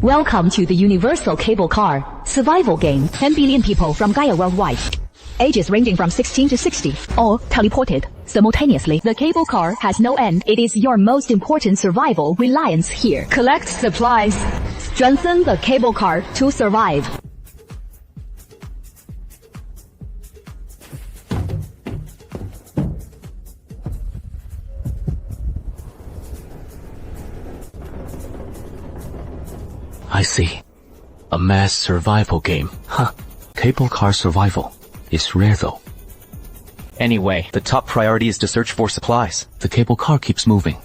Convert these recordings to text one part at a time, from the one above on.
Welcome to the Universal Cable Car survival game. 10 billion people from Gaia worldwide, ages ranging from 16 to 60, all teleported simultaneously. The cable car has no end. It is your most important survival reliance here. Collect supplies. Strengthen the cable car to survive. I see. A mass survival game. Huh. Cable car survival is rare though. Anyway, the top priority is to search for supplies. The cable car keeps moving.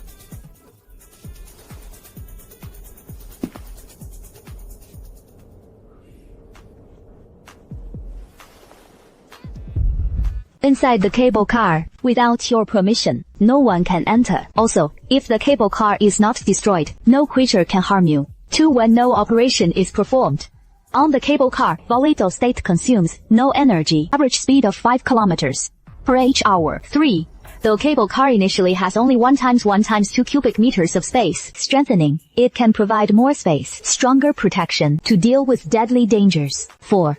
Inside the cable car, without your permission, no one can enter. Also, if the cable car is not destroyed, no creature can harm you. 2. When no operation is performed. On the cable car, volatile state consumes no energy. Average speed of 5 kilometers per hour. 3. The cable car initially has only 1 × 1 × 2 cubic meters of space. Strengthening, it can provide more space, stronger protection to deal with deadly dangers. 4.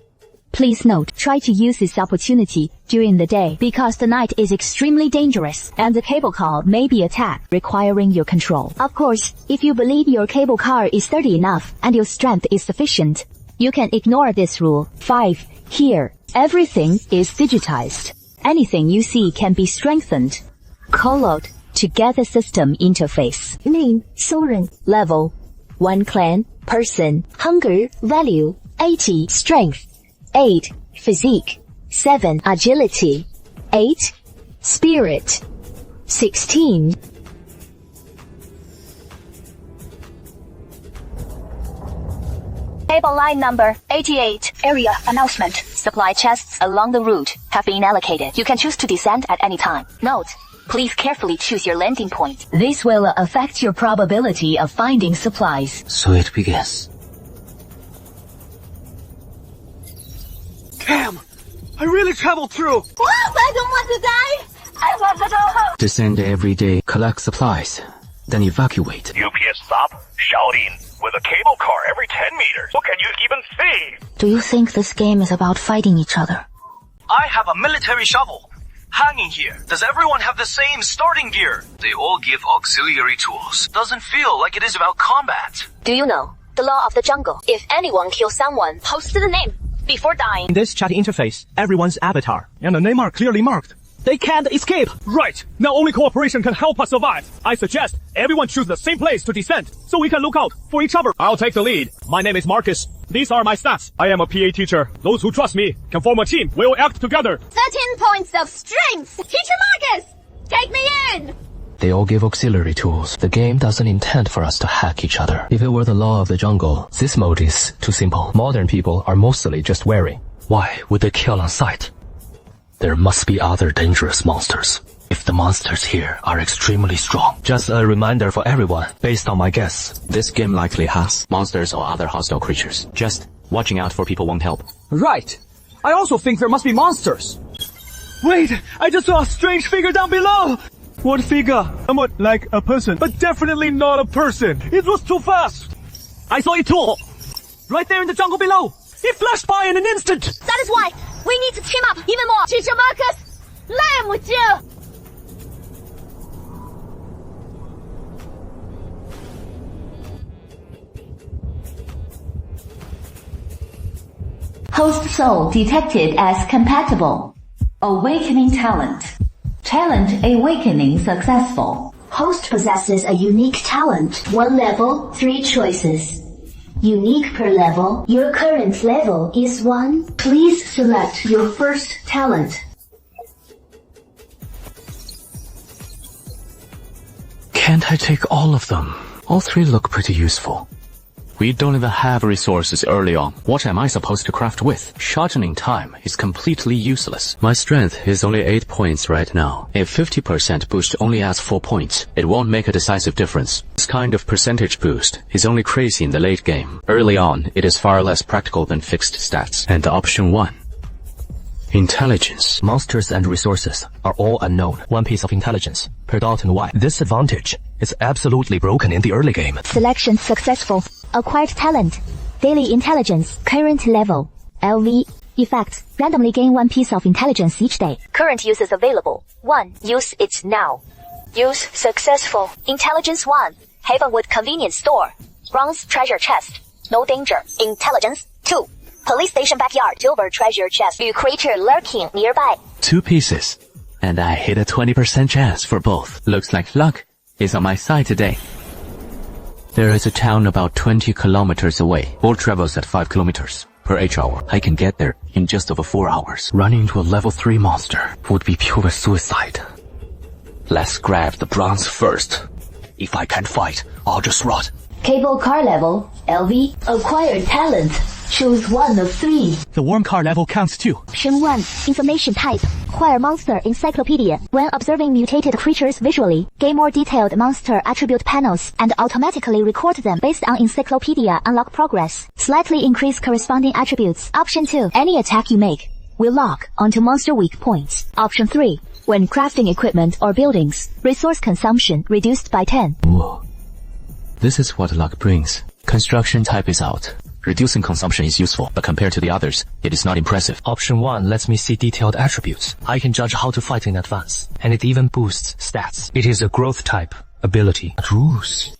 Please note, try to use this opportunity during the day because the night is extremely dangerous and the cable car may be attacked, requiring your control. Of course, if you believe your cable car is sturdy enough and your strength is sufficient, you can ignore this rule. 5. Here, everything is digitized. Anything you see can be strengthened. Colored to get the system interface. Name, Soren. Level 1 clan, person, hunger, value, 80, strength. 8. Physique. 7. Agility. 8. Spirit. 16. Cable line number 88. Area announcement. Supply chests along the route have been allocated. You can choose to descend at any time. Note, please carefully choose your landing point. This will affect your probability of finding supplies. So it begins. Damn! I really traveled through! I don't want to die! I want to go home! Descend every day, collect supplies, then evacuate. UPS stop, shouting, with a cable car every 10 meters. What can you even see? Do you think this game is about fighting each other? I have a military shovel hanging here. Does everyone have the same starting gear? They all give auxiliary tools. Doesn't feel like it is about combat. Do you know the law of the jungle? If anyone kills someone, post the name before dying. In this chat interface, everyone's avatar and the name are clearly marked. They can't escape. Right. Now only cooperation can help us survive. I suggest everyone choose the same place to descend so we can look out for each other. I'll take the lead. My name is Marcus. These are my stats. I am a PA teacher. Those who trust me can form a team. We'll act together. 13 points of strength. Teacher Marcus, take me in. They all give auxiliary tools. The game doesn't intend for us to hack each other. If it were the law of the jungle, this mode is too simple. Modern people are mostly just wary. Why would they kill on sight? There must be other dangerous monsters. If the monsters here are extremely strong. Just a reminder for everyone, based on my guess. This game likely has monsters or other hostile creatures. Just watching out for people won't help. Right. I also think there must be monsters. Wait, I just saw a strange figure down below. What figure? Somewhat like a person, but definitely not a person. It was too fast. I saw it too. Right there in the jungle below. It flashed by in an instant. That is why we need to team up even more. Teacher Marcus, I am with you. Host soul detected as compatible. Awakening talent. Talent awakening successful. Host possesses a unique talent. 1 level, 3 choices. Unique per level. Your current level is 1. Please select your first talent. Can't I take all of them? All 3 look pretty useful. We don't even have resources early on. What am I supposed to craft with? Shortening time is completely useless. My strength is only 8 points right now. A 50% boost only adds 4 points. It won't make a decisive difference. This kind of percentage boost is only crazy in the late game. Early on, it is far less practical than fixed stats. And option 1. Intelligence. Monsters and resources are all unknown. 1 piece of intelligence per dot and Y. This advantage is absolutely broken in the early game. Selection successful. acquired talent, daily intelligence, current level, LV. Effects, randomly gain 1 piece of intelligence each day. Current uses available. 1. Use it now. Use successful. Intelligence 1. Havenwood convenience store. Bronze treasure chest. No danger. Intelligence 2. Police station backyard. Silver treasure chest. New creature lurking nearby. 2 pieces. And I hit a 20% chance for both. Looks like luck is on my side today. There is a town about 20 kilometers away. Boat travels at 5 kilometers per h-hour. I can get there in just over 4 hours. Running into a level 3 monster would be pure suicide. Let's grab the bronze first. If I can't fight, I'll just rot. Cable car level, LV. Acquired talent. Choose 1 of 3. The worm car level counts too. Option 1. Information type. Acquire monster encyclopedia. When observing mutated creatures visually, gain more detailed monster attribute panels and automatically record them based on encyclopedia unlock progress. Slightly increase corresponding attributes. Option 2. Any attack you make will lock onto monster weak points. Option 3. When crafting equipment or buildings, resource consumption reduced by 10. Whoa. This is what luck brings. Construction type is out. Reducing consumption is useful, but compared to the others, it is not impressive. Option 1 lets me see detailed attributes. I can judge how to fight in advance, and it even boosts stats. It is a growth type ability. But rules?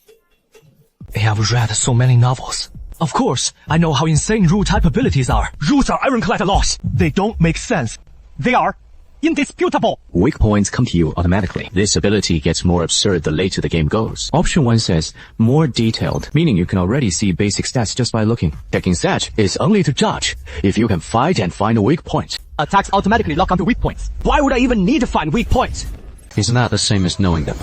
I have read so many novels. Of course, I know how insane rule type abilities are. Rules are ironclad laws. They don't make sense. They are indisputable. Weak points come to you automatically. This ability gets more absurd the later the game goes. Option 1 says, more detailed, meaning you can already see basic stats just by looking. Checking stat is only to judge if you can fight and find a weak point. Attacks automatically lock onto weak points. Why would I even need to find weak points? Isn't that the same as knowing them?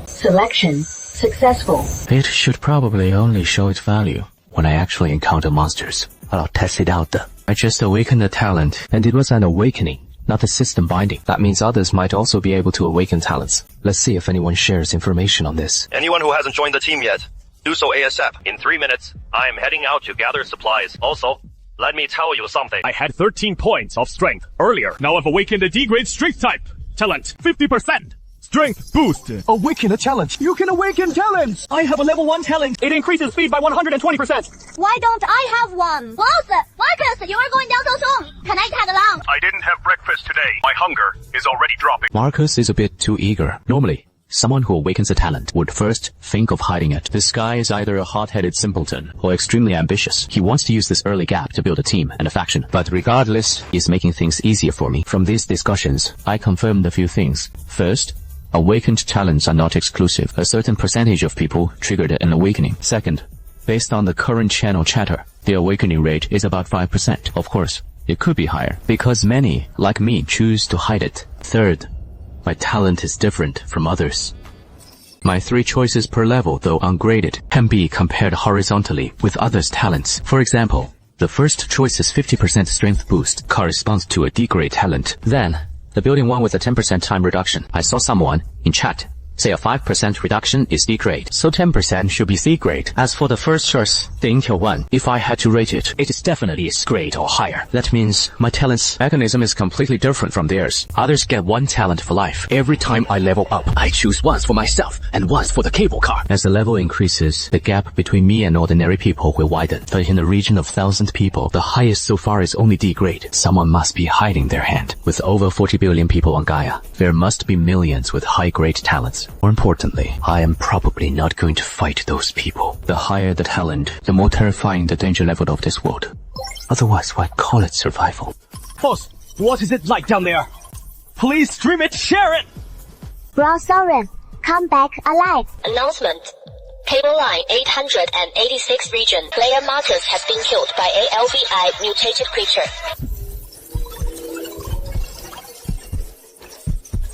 Selection successful. It should probably only show its value when I actually encounter monsters. I'll test it out. I just awakened a talent, And it was an awakening, not a system binding. That means others might also be able to awaken talents. Let's see if anyone shares information on this. Anyone who hasn't joined the team yet, do so ASAP. In 3 minutes, I am heading out to gather supplies. Also, let me tell you something. I had 13 points of strength earlier. Now I've awakened a D-grade strength type. Talent 50%. Strength boost. Awaken a talent. You can awaken talents. I have a level 1 talent. It increases speed by 120%. Why don't I have one? Boss, Marcus, you are going down so soon. Can I tag along? I didn't have breakfast today. My hunger is already dropping. Marcus is a bit too eager. Normally, someone who awakens a talent would first think of hiding it. This guy is either a hot-headed simpleton or extremely ambitious. He wants to use this early gap to build a team and a faction. But regardless, he's making things easier for me. From these discussions, I confirmed a few things. First, awakened talents are not exclusive. A certain percentage of people triggered an awakening. Second, based on the current channel chatter, the awakening rate is about 5%. Of course, it could be higher, because many, like me, choose to hide it. Third, my talent is different from others. My 3 choices per level, though ungraded, can be compared horizontally with others' talents. For example, the first choice's 50% strength boost corresponds to a D-grade talent. Then, the building one with a 10% time reduction. I saw someone in chat say a 5% reduction is D-grade, so 10% should be C-grade. As for the first choice, the Intel one, if I had to rate it, it is definitely S-grade or higher. That means my talent's mechanism is completely different from theirs. Others get 1 talent for life. Every time I level up, I choose once for myself and once for the cable car. As the level increases, the gap between me and ordinary people will widen. But in the region of 1,000 people, the highest so far is only D-grade. Someone must be hiding their hand. With over 40 billion people on Gaia, there must be millions with high-grade talents. More importantly, I am probably not going to fight those people. The higher the talent, the more terrifying the danger level of this world. Otherwise, why call it survival? Boss, what is it like down there? Please stream it, share it! Browsoren, come back alive. Announcement. Cable line 886 region. Player Marcus has been killed by ALVI mutated creature.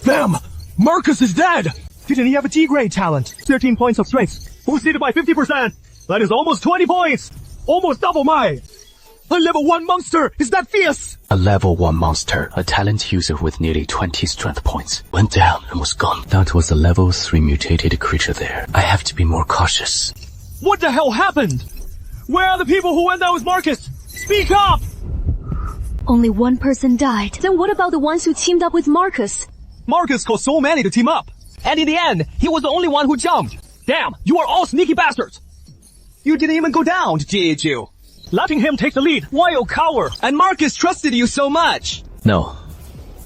Bam! Marcus is dead! Didn't he have a D-grade talent? 13 points of strength. Boosted by 50%. That is almost 20 points. Almost double mine. A level 1 monster! Is that fierce? A level 1 monster, a talent user with nearly 20 strength points, went down and was gone. That was a level 3 mutated creature there. I have to be more cautious. What the hell happened? Where are the people who went down with Marcus? Speak up! Only 1 person died. Then what about the ones who teamed up with Marcus? Marcus caused so many to team up. And in the end, he was the only one who jumped. Damn, you are all sneaky bastards! You didn't even go down to GH you. Letting him take the lead. Why, you coward? And Marcus trusted you so much. No.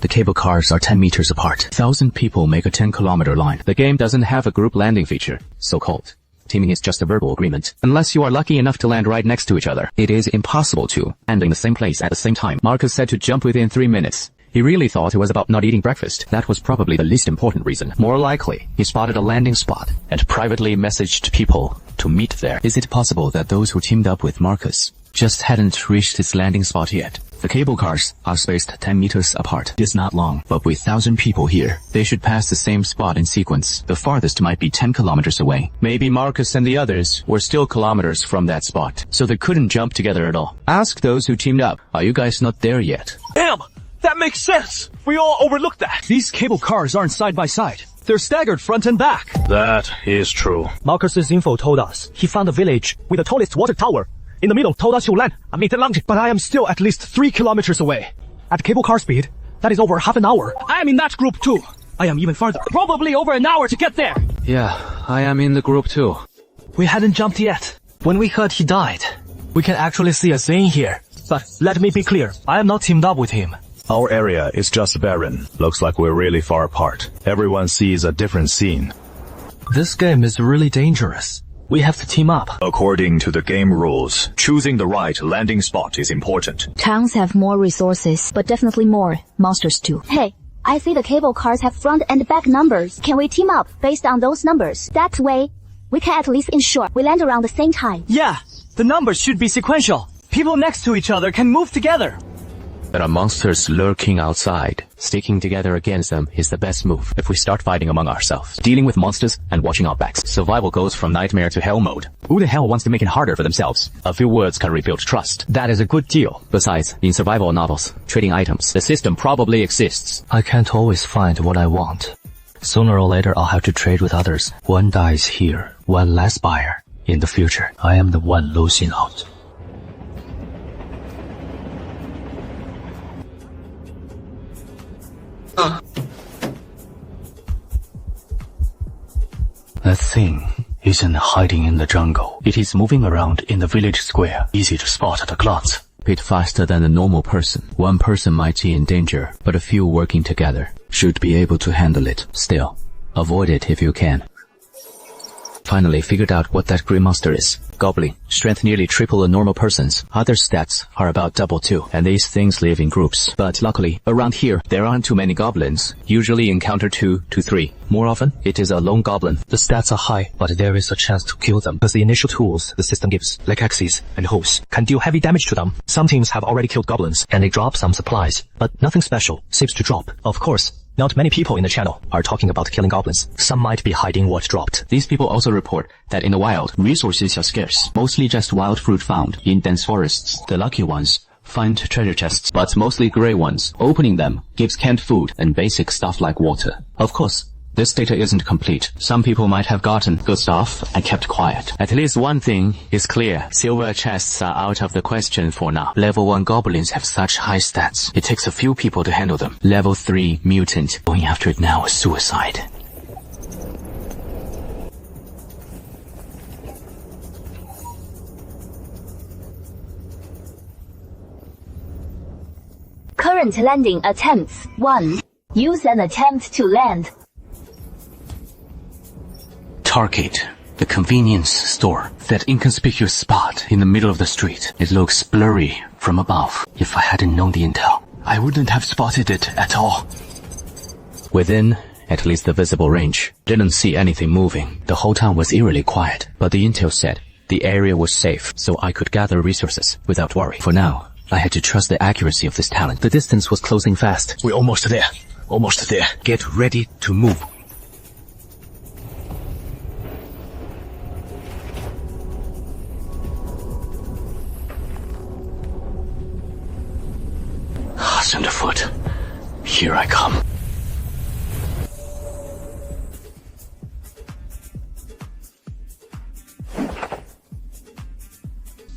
The cable cars are 10 meters apart. 1,000 people make a 10-kilometer line. The game doesn't have a group landing feature, so-called. Teaming is just a verbal agreement. Unless you are lucky enough to land right next to each other, it is impossible to land in the same place at the same time. Marcus said to jump within 3 minutes. He really thought it was about not eating breakfast. That was probably the least important reason. More likely, he spotted a landing spot and privately messaged people to meet there. Is it possible that those who teamed up with Marcus just hadn't reached its landing spot yet? The cable cars are spaced 10 meters apart. It's not long, but with 1,000 people here, they should pass the same spot in sequence. The farthest might be 10 kilometers away. Maybe Marcus and the others were still kilometers from that spot, so they couldn't jump together at all. Ask those who teamed up, are you guys not there yet? Damn! That makes sense. We all overlooked that. These cable cars aren't side by side. They're staggered front and back. That is true. Marcus's info told us he found a village with the tallest water tower. In the middle, told us he'll land. But I am still at least 3 kilometers away. At cable car speed, that is over half an hour. I am in that group too. I am even farther. Probably over an hour to get there. Yeah, I am in the group too. We hadn't jumped yet. When we heard he died, we can actually see a scene here. But let me be clear, I am not teamed up with him. Our area is just barren. Looks like we're really far apart. Everyone sees a different scene. This game is really dangerous. We have to team up. According to the game rules, choosing the right landing spot is important. Towns have more resources, but definitely more monsters too. Hey, I see the cable cars have front and back numbers. Can we team up based on those numbers? That way, we can at least ensure we land around the same time. Yeah, the numbers should be sequential. People next to each other can move together. There are monsters lurking outside. Sticking together against them is the best move if we start fighting among ourselves. Dealing with monsters and watching our backs. Survival goes from nightmare to hell mode. Who the hell wants to make it harder for themselves? A few words can rebuild trust. That is a good deal. Besides, in survival novels, trading items, the system probably exists. I can't always find what I want. Sooner or later I'll have to trade with others. One dies here, one less buyer. In the future, I am the one losing out. That thing isn't hiding in the jungle. It is moving around in the village square, easy to spot at a glance. Bit faster than a normal person. One person might be in danger, but a few working together should be able to handle it. Still, avoid it if you can. Finally figured out what that green monster is. Goblin. Strength nearly triple a normal person's. Other stats are about double too, and these things live in groups. But luckily, around here, there aren't too many goblins. Usually encounter 2 to 3. More often, it is a lone goblin. The stats are high, but there is a chance to kill them, because the initial tools the system gives, like axes and hoes, can deal heavy damage to them. Some teams have already killed goblins, and they drop some supplies, but nothing special seems to drop. Of course, not many people in the channel are talking about killing goblins. Some might be hiding what dropped. These people also report that in the wild, resources are scarce. Mostly just wild fruit found in dense forests. The lucky ones find treasure chests, but mostly gray ones. Opening them gives canned food and basic stuff like water. Of course, this data isn't complete. Some people might have gotten good stuff and kept quiet. At least one thing is clear. Silver chests are out of the question for now. Level 1 goblins have such high stats. It takes a few people to handle them. Level 3 mutant. Going after it now is suicide. Current landing attempts. 1. Use an attempt to land. Target. The convenience store. That inconspicuous spot in the middle of the street. It looks blurry from above. If I hadn't known the intel, I wouldn't have spotted it at all. Within, at least the visible range, didn't see anything moving. The whole town was eerily quiet, but the intel said the area was safe, so I could gather resources without worry. For now, I had to trust the accuracy of this talent. The distance was closing fast. We're almost there. Almost there. Get ready to move. Underfoot. Here I come.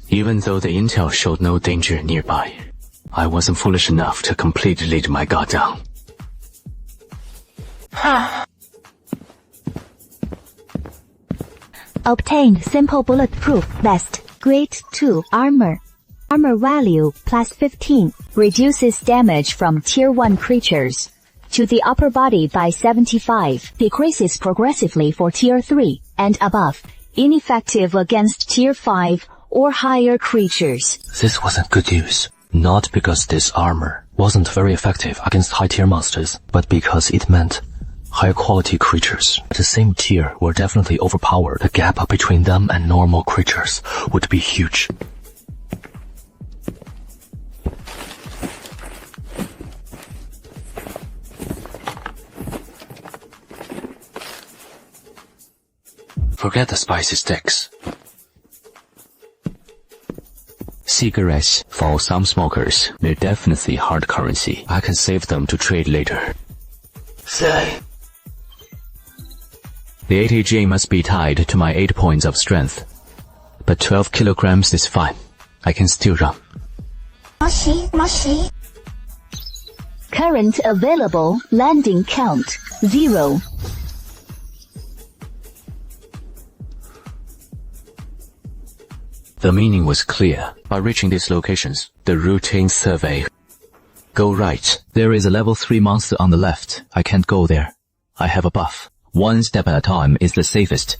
Even though the intel showed no danger nearby, I wasn't foolish enough to completely let my guard down. Obtained simple bulletproof vest. Grade 2 armor. Armor value plus 15. Reduces damage from tier 1 creatures to the upper body by 75. Decreases progressively for tier 3 and above. Ineffective against tier 5 or higher creatures. This wasn't good news. Not because this armor wasn't very effective against high-tier monsters, but because it meant high-quality creatures at the same tier were definitely overpowered. The gap between them and normal creatures would be huge. Forget the spicy sticks. Cigarettes, for some smokers, they're definitely hard currency. I can save them to trade later. Say. The ATG must be tied to my 8 points of strength. But 12 kilograms is fine. I can still run. Current available landing count 0. The meaning was clear. By reaching these locations, the routine survey. Go right. There is a level 3 monster on the left. I can't go there. I have a buff. One step at a time is the safest.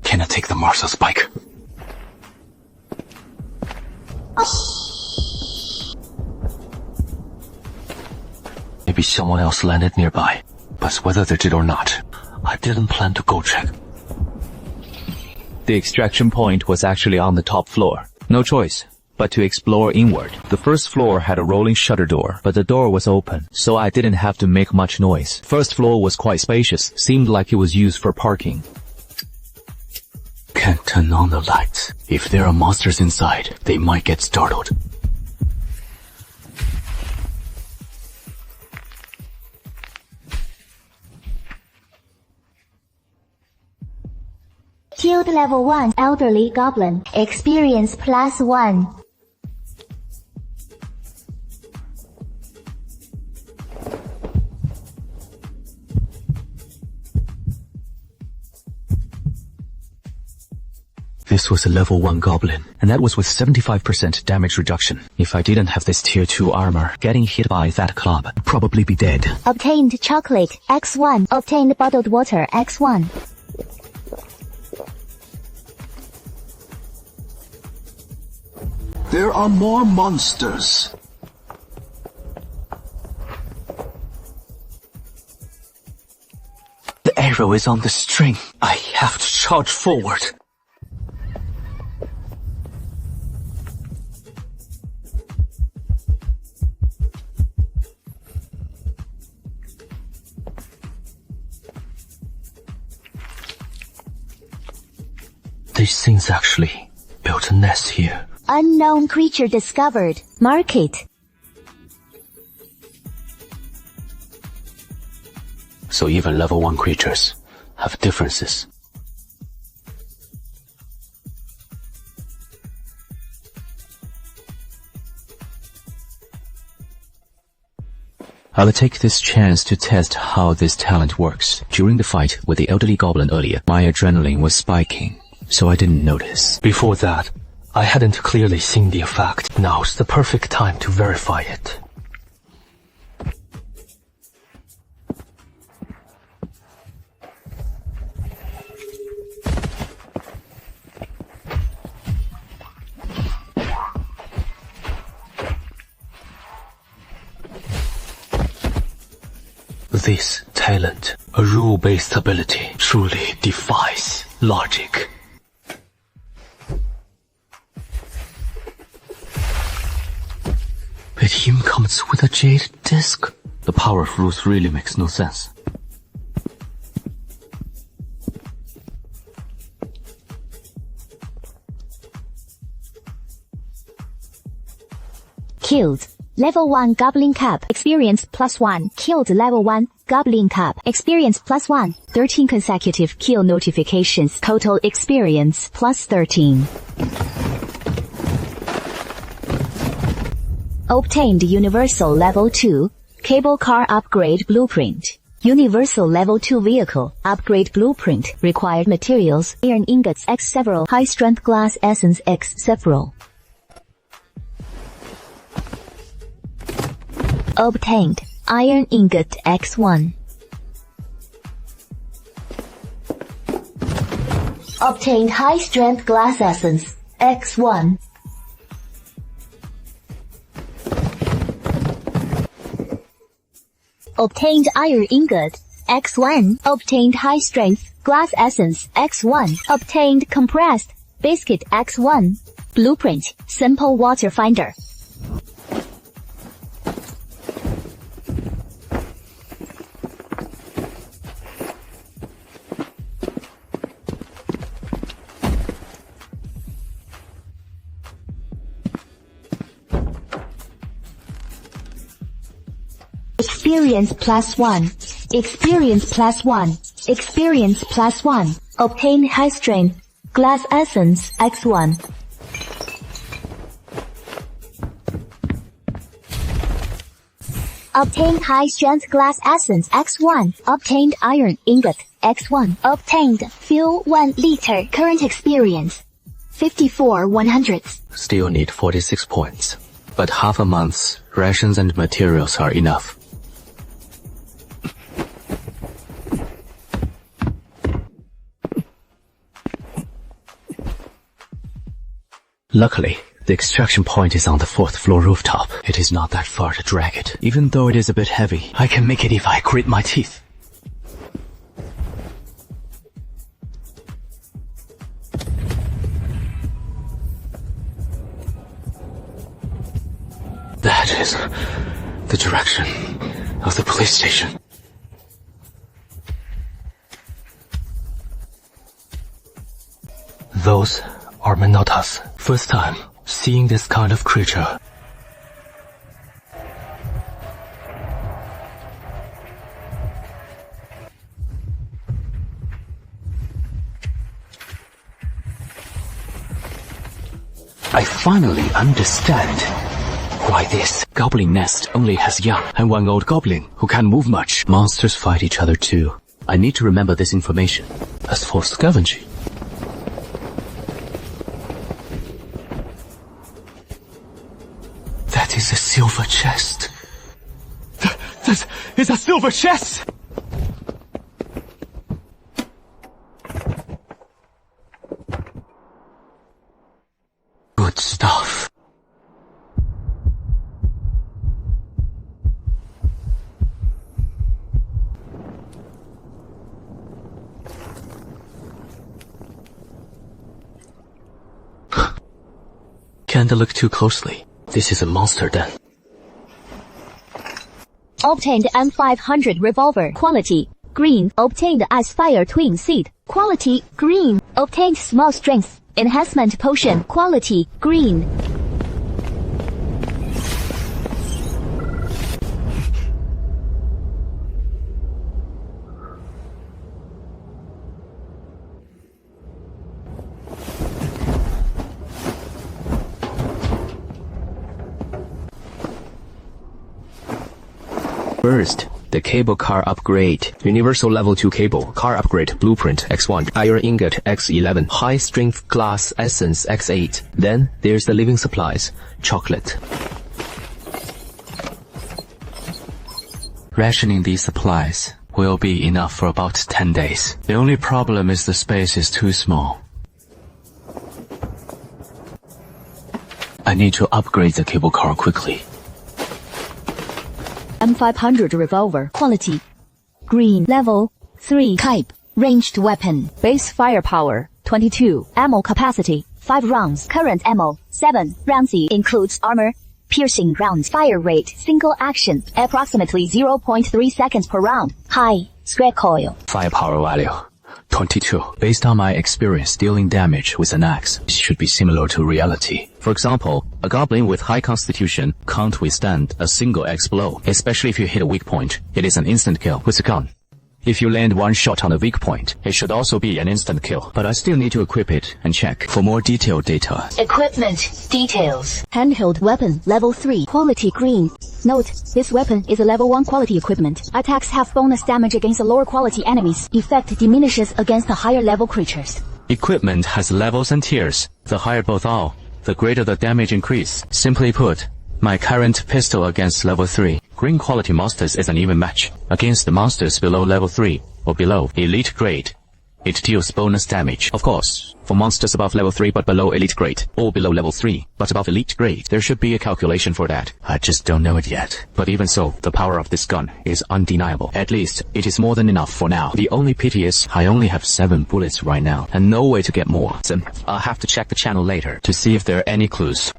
Can I take the Marshall spike? Maybe someone else landed nearby, but whether they did or not, I didn't plan to go check. The extraction point was actually on the top floor. No choice but to explore inward. The first floor had a rolling shutter door, but the door was open, so I didn't have to make much noise. First floor was quite spacious, seemed like it was used for parking. Can't turn on the lights. If there are monsters inside, they might get startled. Shield level 1 elderly goblin. Experience plus 1. This was a level 1 goblin, and that was with 75% damage reduction. If I didn't have this tier 2 armor, getting hit by that club, I'd probably be dead. Obtained chocolate X1. Obtained bottled water X1. There are more monsters. The arrow is on the string. I have to charge forward. These things actually built a nest here. Unknown creature discovered. Mark it. So even level 1 creatures have differences. I'll take this chance to test how this talent works. During the fight with the elderly goblin earlier, my adrenaline was spiking, so I didn't notice. Before that, I hadn't clearly seen the effect. Now's the perfect time to verify it. This talent, a rule-based ability, truly defies logic. But him comes with a jade disc. The power of rules really makes no sense. Killed. Level 1 Goblin Cap. Experience +1. Killed Level 1 Goblin Cap. Experience +1. 13 consecutive kill notifications. Total experience +13. Obtained Universal Level 2 Cable Car Upgrade Blueprint. Universal Level 2 Vehicle Upgrade Blueprint. Required materials: iron ingots X several, high strength glass essence X several. Obtained iron ingot X1. Obtained high strength glass essence X1. Obtained iron ingot X1. Obtained high strength glass essence X1. Obtained compressed biscuit X1. Blueprint simple water finder. Experience +1. Experience +1. Experience +1. Obtain high strength glass essence X1. Obtained high strength glass essence X1. Obtained iron ingot X1. Obtained fuel 1 liter. Current experience 54/100. Still need 46 points. But half a month's rations and materials are enough. Luckily, the extraction point is on the 4th floor rooftop. It is not that far to drag it. Even though it is a bit heavy, I can make it if I grit my teeth. That is the direction of the police station. Those are Minotaurs. First time seeing this kind of creature. I finally understand why this goblin nest only has young and one old goblin who can't move much. Monsters fight each other too. I need to remember this information. As for scavenging, that is a silver chest. That is a silver chest! Good stuff. Can't look too closely. This is a monster den. Obtained M500 revolver. Quality green. Obtained as fire twin seed. Quality green. Obtained small strength enhancement potion. Quality green. First, the cable car upgrade. Universal level 2 cable car upgrade blueprint X1. Iron ingot X11. High strength glass essence X8. Then there's the living supplies. Chocolate. Rationing these supplies will be enough for about 10 days. The only problem is the space is too small. I need to upgrade the cable car quickly. M500 revolver. Quality green. Level 3 type. Ranged weapon. Base firepower 22. Ammo capacity 5 rounds. Current ammo 7 rounds. Includes armor piercing rounds. Fire rate single action approximately 0.3 seconds per round. High recoil. Firepower value 22. Based on my experience dealing damage with an axe, it should be similar to reality. For example, A goblin with high constitution can't withstand a single X blow, especially if you hit a weak point. It is an instant kill with a gun. If you land one shot on a weak point, it should also be an instant kill. But I still need to equip it and check for more detailed data. Equipment details. Handheld weapon, level 3, quality green. Note, this weapon is a level 1 quality equipment. Attacks have bonus damage against the lower quality enemies. Effect diminishes against the higher level creatures. Equipment has levels and tiers. The higher both are, the greater the damage increase. Simply put, my current pistol against level 3 green quality monsters is an even match. Against the monsters below level 3 or below elite grade, it deals bonus damage. Of course, for monsters above level 3 but below elite grade, or below level 3 but above elite grade, there should be a calculation for that. I just don't know it yet. But even so, the power of this gun is undeniable. At least, it is more than enough for now. The only pity is, I only have 7 bullets right now, and no way to get more. So, I'll have to check the channel later to see if there are any clues.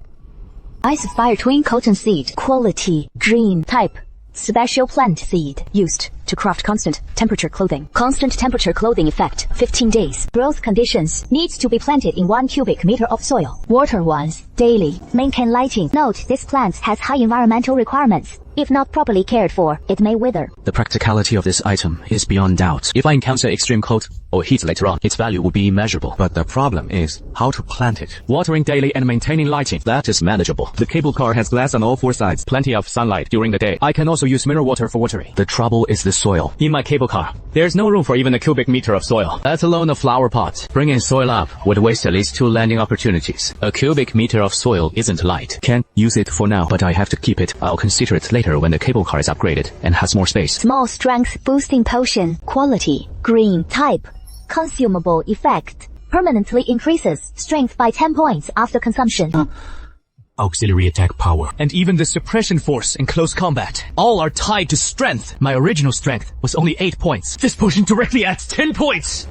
Ice Fire Twin Cotton Seed, quality green. Type, special plant seed, used to craft constant temperature clothing. Constant temperature clothing effect, 15 days. Growth conditions, needs to be planted in 1 cubic meter of soil. Water once daily. Maintain lighting. Note, this plant has high environmental requirements. If not properly cared for, it may wither. The practicality of this item is beyond doubt. If I encounter extreme cold or heat later on, its value will be immeasurable. But the problem is how to plant it. Watering daily and maintaining lighting, that is manageable. The cable car has glass on all 4 sides, plenty of sunlight during the day. I can also use mineral water for watering. The trouble is the soil. In my cable car, there's no room for even a cubic meter of soil, let alone a flower pot. Bringing soil up would waste at least 2 landing opportunities. A cubic meter of soil isn't light. Can't use it for now, but I have to keep it. I'll consider it later when the cable car is upgraded and has more space. Small strength boosting potion, quality green. Type, consumable effect, permanently increases strength by 10 points after consumption. Auxiliary attack power, and even the suppression force in close combat. All are tied to strength. My original strength was only 8 points. This potion directly adds 10 points!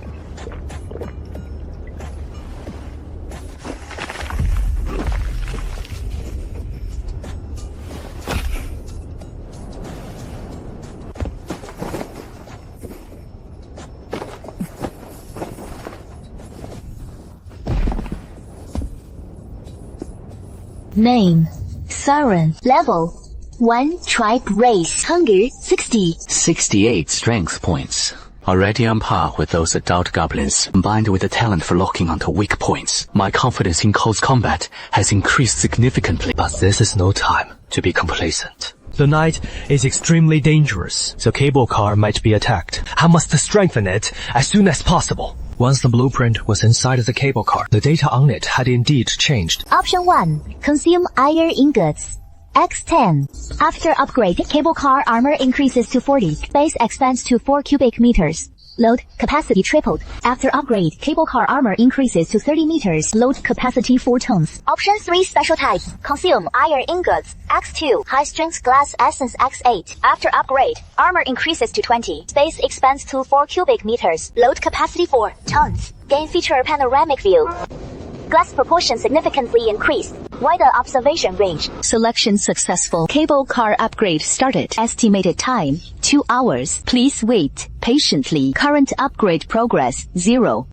Name, Siren. Level 1, tribe race. Hunger 60. 68 strength points. Already on par with those adult goblins. Combined with the talent for locking onto weak points, my confidence in close combat has increased significantly. But this is no time to be complacent. The night is extremely dangerous. The cable car might be attacked. I must strengthen it as soon as possible. Once the blueprint was inside the cable car, the data on it had indeed changed. Option 1. Consume iron ingots. X10. After upgrade, cable car armor increases to 40. Base expands to 4 cubic meters. Load capacity tripled. After upgrade, cable car armor increases to 30 meters. Load capacity 4 tons. Option 3. Special types. Consume iron ingots. X2. High strength glass essence X8. After upgrade, armor increases to 20. Space expands to 4 cubic meters. Load capacity 4 tons. Gain feature panoramic view. Glass proportion significantly increased. Wider observation range. Selection successful. Cable car upgrade started. Estimated time, 2 hours. Please wait patiently. Current upgrade progress, 0.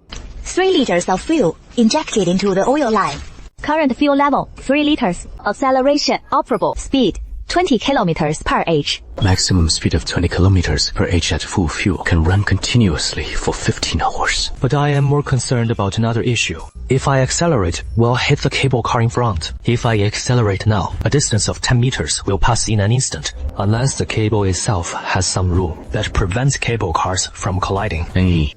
3 liters of fuel injected into the oil line. Current fuel level, 3 liters. Acceleration, operable speed, 20 kilometers per h. Maximum speed of 20 kilometers per h at full fuel can run continuously for 15 hours. But I am more concerned about another issue. If I accelerate, we'll hit the cable car in front. If I accelerate now, a distance of 10 meters will pass in an instant, unless the cable itself has some rule that prevents cable cars from colliding. Hey,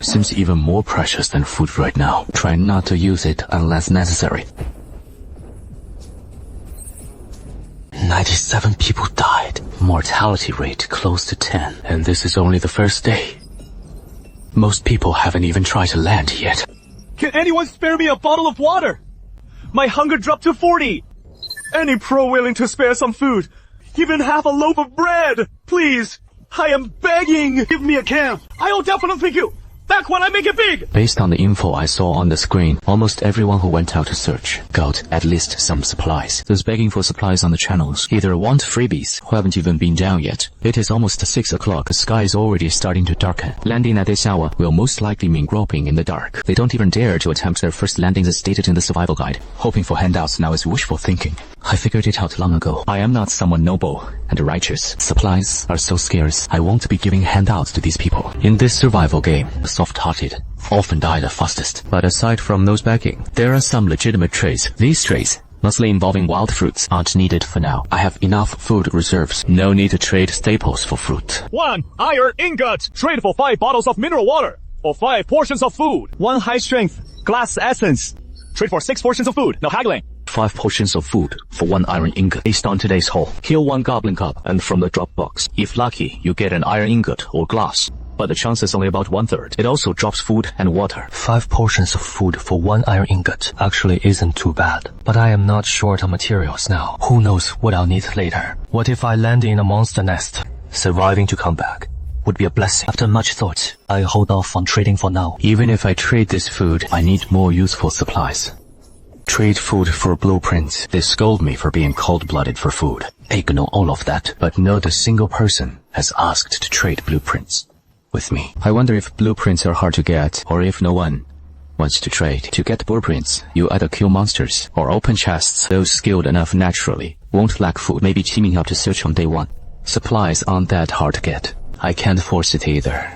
seems even more precious than food right now. Try not to use it unless necessary. 97 people died. Mortality rate close to 10. And this is only the first day. Most people haven't even tried to land yet. Can anyone spare me a bottle of water? My hunger dropped to 40. Any pro willing to spare some food? Even half a loaf of bread, please. I am begging. Give me a can. I'll definitely thank you. That's back when I make it big! Based on the info I saw on the screen, almost everyone who went out to search got at least some supplies. Those begging for supplies on the channels either want freebies or haven't even been down yet. It is almost 6 o'clock. The sky is already starting to darken. Landing at this hour will most likely mean groping in the dark. They don't even dare to attempt their first landings as stated in the survival guide. Hoping for handouts now is wishful thinking. I figured it out long ago. I am not someone noble and righteous. Supplies are so scarce, I won't be giving handouts to these people. In this survival game, the soft-hearted often die the fastest. But aside from those begging, there are some legitimate trades. These trades, mostly involving wild fruits, aren't needed for now. I have enough food reserves. No need to trade staples for fruit. 1 iron ingot. Trade for 5 bottles of mineral water. Or 5 portions of food. 1 high-strength glass essence. Trade for 6 portions of food. No haggling. 5 portions of food for 1 iron ingot. Based on today's haul, kill 1 goblin cup and from the drop box. If lucky, you get an iron ingot or glass. But the chance is only about 1/3. It also drops food and water. 5 portions of food for 1 iron ingot actually isn't too bad. But I am not short on materials now. Who knows what I'll need later? What if I land in a monster nest? Surviving to come back would be a blessing. After much thought, I hold off on trading for now. Even if I trade this food, I need more useful supplies. Trade food for blueprints. They scold me for being cold-blooded for food. Ignore all of that, but not a single person has asked to trade blueprints with me. I wonder if blueprints are hard to get, or if no one wants to trade. To get blueprints, you either kill monsters or open chests. Those skilled enough naturally won't lack food, maybe teaming up to search on day 1. Supplies aren't that hard to get. I can't force it either.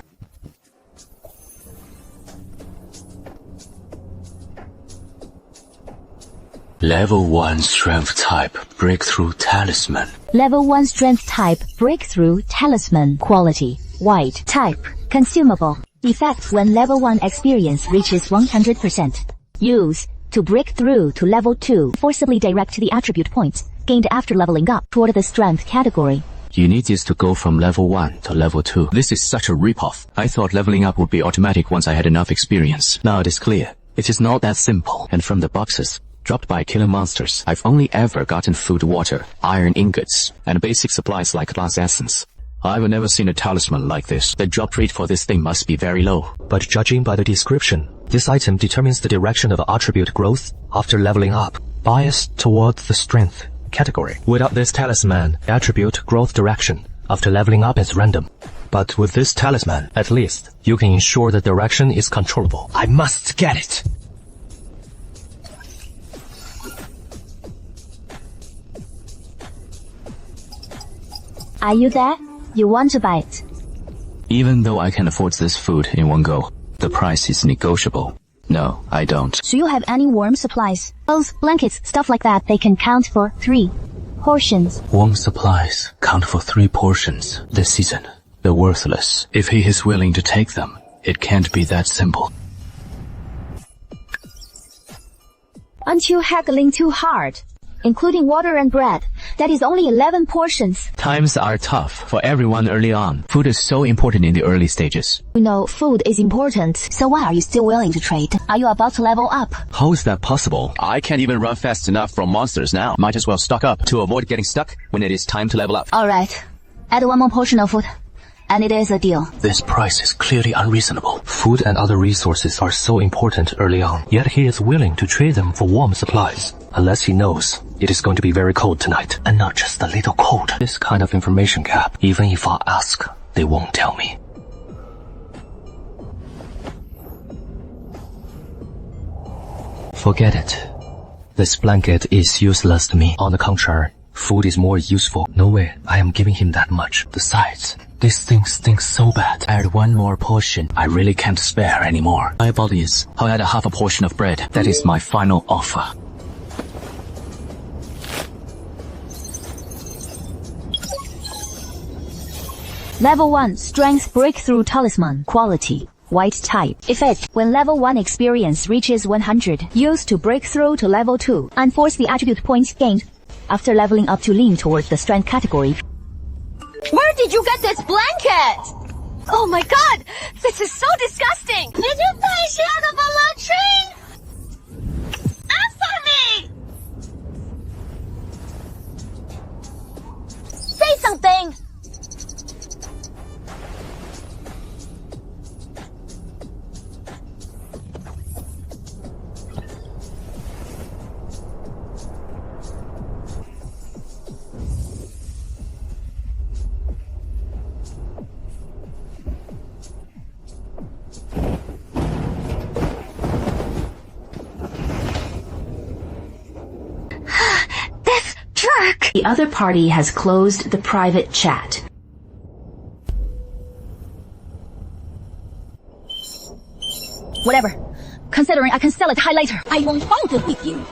Level 1 Strength Type Breakthrough Talisman. Level 1 Strength Type Breakthrough Talisman. Quality White. Type Consumable. Effect when level 1 experience reaches 100%. Use to break through to level 2. Forcibly direct the attribute points gained after leveling up toward the strength category. You need this to go from level 1 to level 2. This is such a ripoff. I thought leveling up would be automatic once I had enough experience. Now it is clear. It is not that simple. And from the boxes dropped by killing monsters, I've only ever gotten food, water, iron ingots, and basic supplies like glass essence. I've never seen a talisman like this. The drop rate for this thing must be very low. But judging by the description, this item determines the direction of attribute growth after leveling up, biased towards the strength category. Without this talisman, attribute growth direction after leveling up is random. But with this talisman, at least, you can ensure the direction is controllable. I must get it! Are you there? You want to buy it? Even though I can afford this food in one go, the price is negotiable. No, I don't. Do you have any warm supplies? Clothes, blankets, stuff like that. They can count for 3 portions. Warm supplies count for 3 portions this season. They're worthless. If he is willing to take them, it can't be that simple. Aren't you haggling too hard? Including water and bread. That is only 11 portions. Times are tough for everyone early on. Food is so important in the early stages. You know, food is important. So why are you still willing to trade? Are you about to level up? How is that possible? I can't even run fast enough from monsters now. Might as well stock up to avoid getting stuck when it is time to level up. Alright. Add 1 more portion of food. And it is a deal. This price is clearly unreasonable. Food and other resources are so important early on, yet he is willing to trade them for warm supplies. Unless he knows it is going to be very cold tonight, and not just a little cold. This kind of information gap, even if I ask, they won't tell me. Forget it. This blanket is useless to me. On the contrary, food is more useful. No way I am giving him that much. Besides, this thing stinks so bad. Add 1 more portion. I really can't spare anymore. My apologies. I'll add a half a portion of bread. That is my final offer. Level 1 Strength Breakthrough Talisman. Quality White Type. Effect when level 1 experience reaches 100. Used to break through to level 2 and force the attribute points gained after leveling up to lean towards the strength category. Where did you get this blanket? Oh my god! This is so disgusting! Did you fish out of a latrine? Answer me! Say something! The other party has closed the private chat. Whatever. Considering I can sell it high later, I won't bond with you.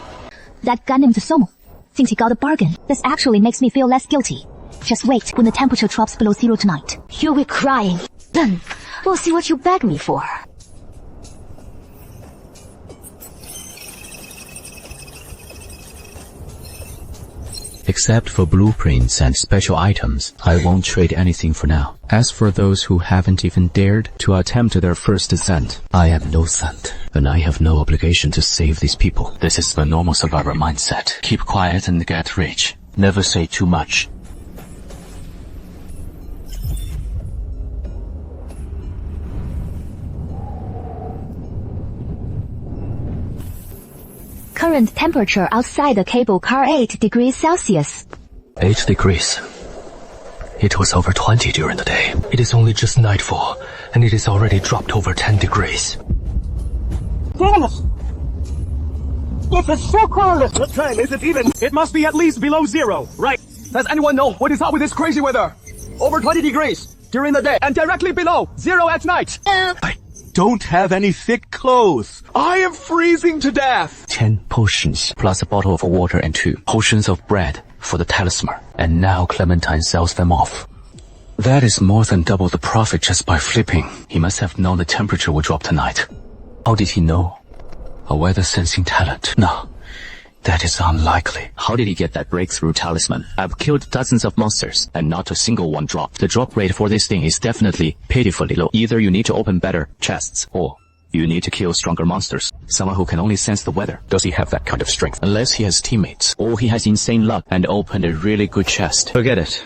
That guy named Somo thinks he got a bargain. This actually makes me feel less guilty. Just wait when the temperature drops below 0 tonight. You'll be crying. Then we'll see what you beg me for. Except for blueprints and special items, I won't trade anything for now. As for those who haven't even dared to attempt their first descent, I am no saint, and I have no obligation to save these people. This is the normal survivor mindset. Keep quiet and get rich. Never say too much. Current temperature outside the cable car 8 degrees Celsius. 8 degrees. It was over 20 during the day. It is only just nightfall, and it is already dropped over 10 degrees. Protagonist! This is so cold! What time is it even? It must be at least below 0, right? Does anyone know what is up with this crazy weather? Over 20 degrees during the day, and directly below 0 at night. I don't have any thick clothes. I am freezing to death. 10 potions, plus a bottle of water and 2 potions of bread for the talisman. And now Clementine sells them off. That is more than double the profit just by flipping. He must have known the temperature would drop tonight. How did he know? A weather sensing talent? No, that is unlikely. How did he get that breakthrough talisman? I've killed dozens of monsters, and not a single one dropped. The drop rate for this thing is definitely pitifully low. Either you need to open better chests, or you need to kill stronger monsters. Someone who can only sense the weather. Does he have that kind of strength? Unless he has teammates, or he has insane luck and opened a really good chest. Forget it.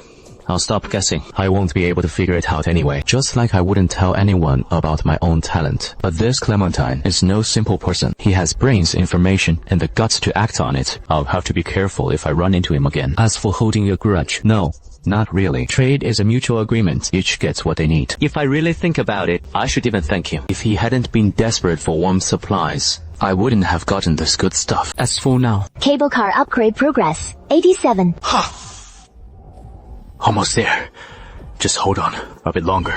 I'll stop guessing. I won't be able to figure it out anyway. Just like I wouldn't tell anyone about my own talent. But this Clementine is no simple person. He has brains, information, and the guts to act on it. I'll have to be careful if I run into him again. As for holding a grudge, no, not really. Trade is a mutual agreement. Each gets what they need. If I really think about it, I should even thank him. If he hadn't been desperate for warm supplies, I wouldn't have gotten this good stuff. As for now, Cable car upgrade progress, 87. almost there. Just hold on a bit longer.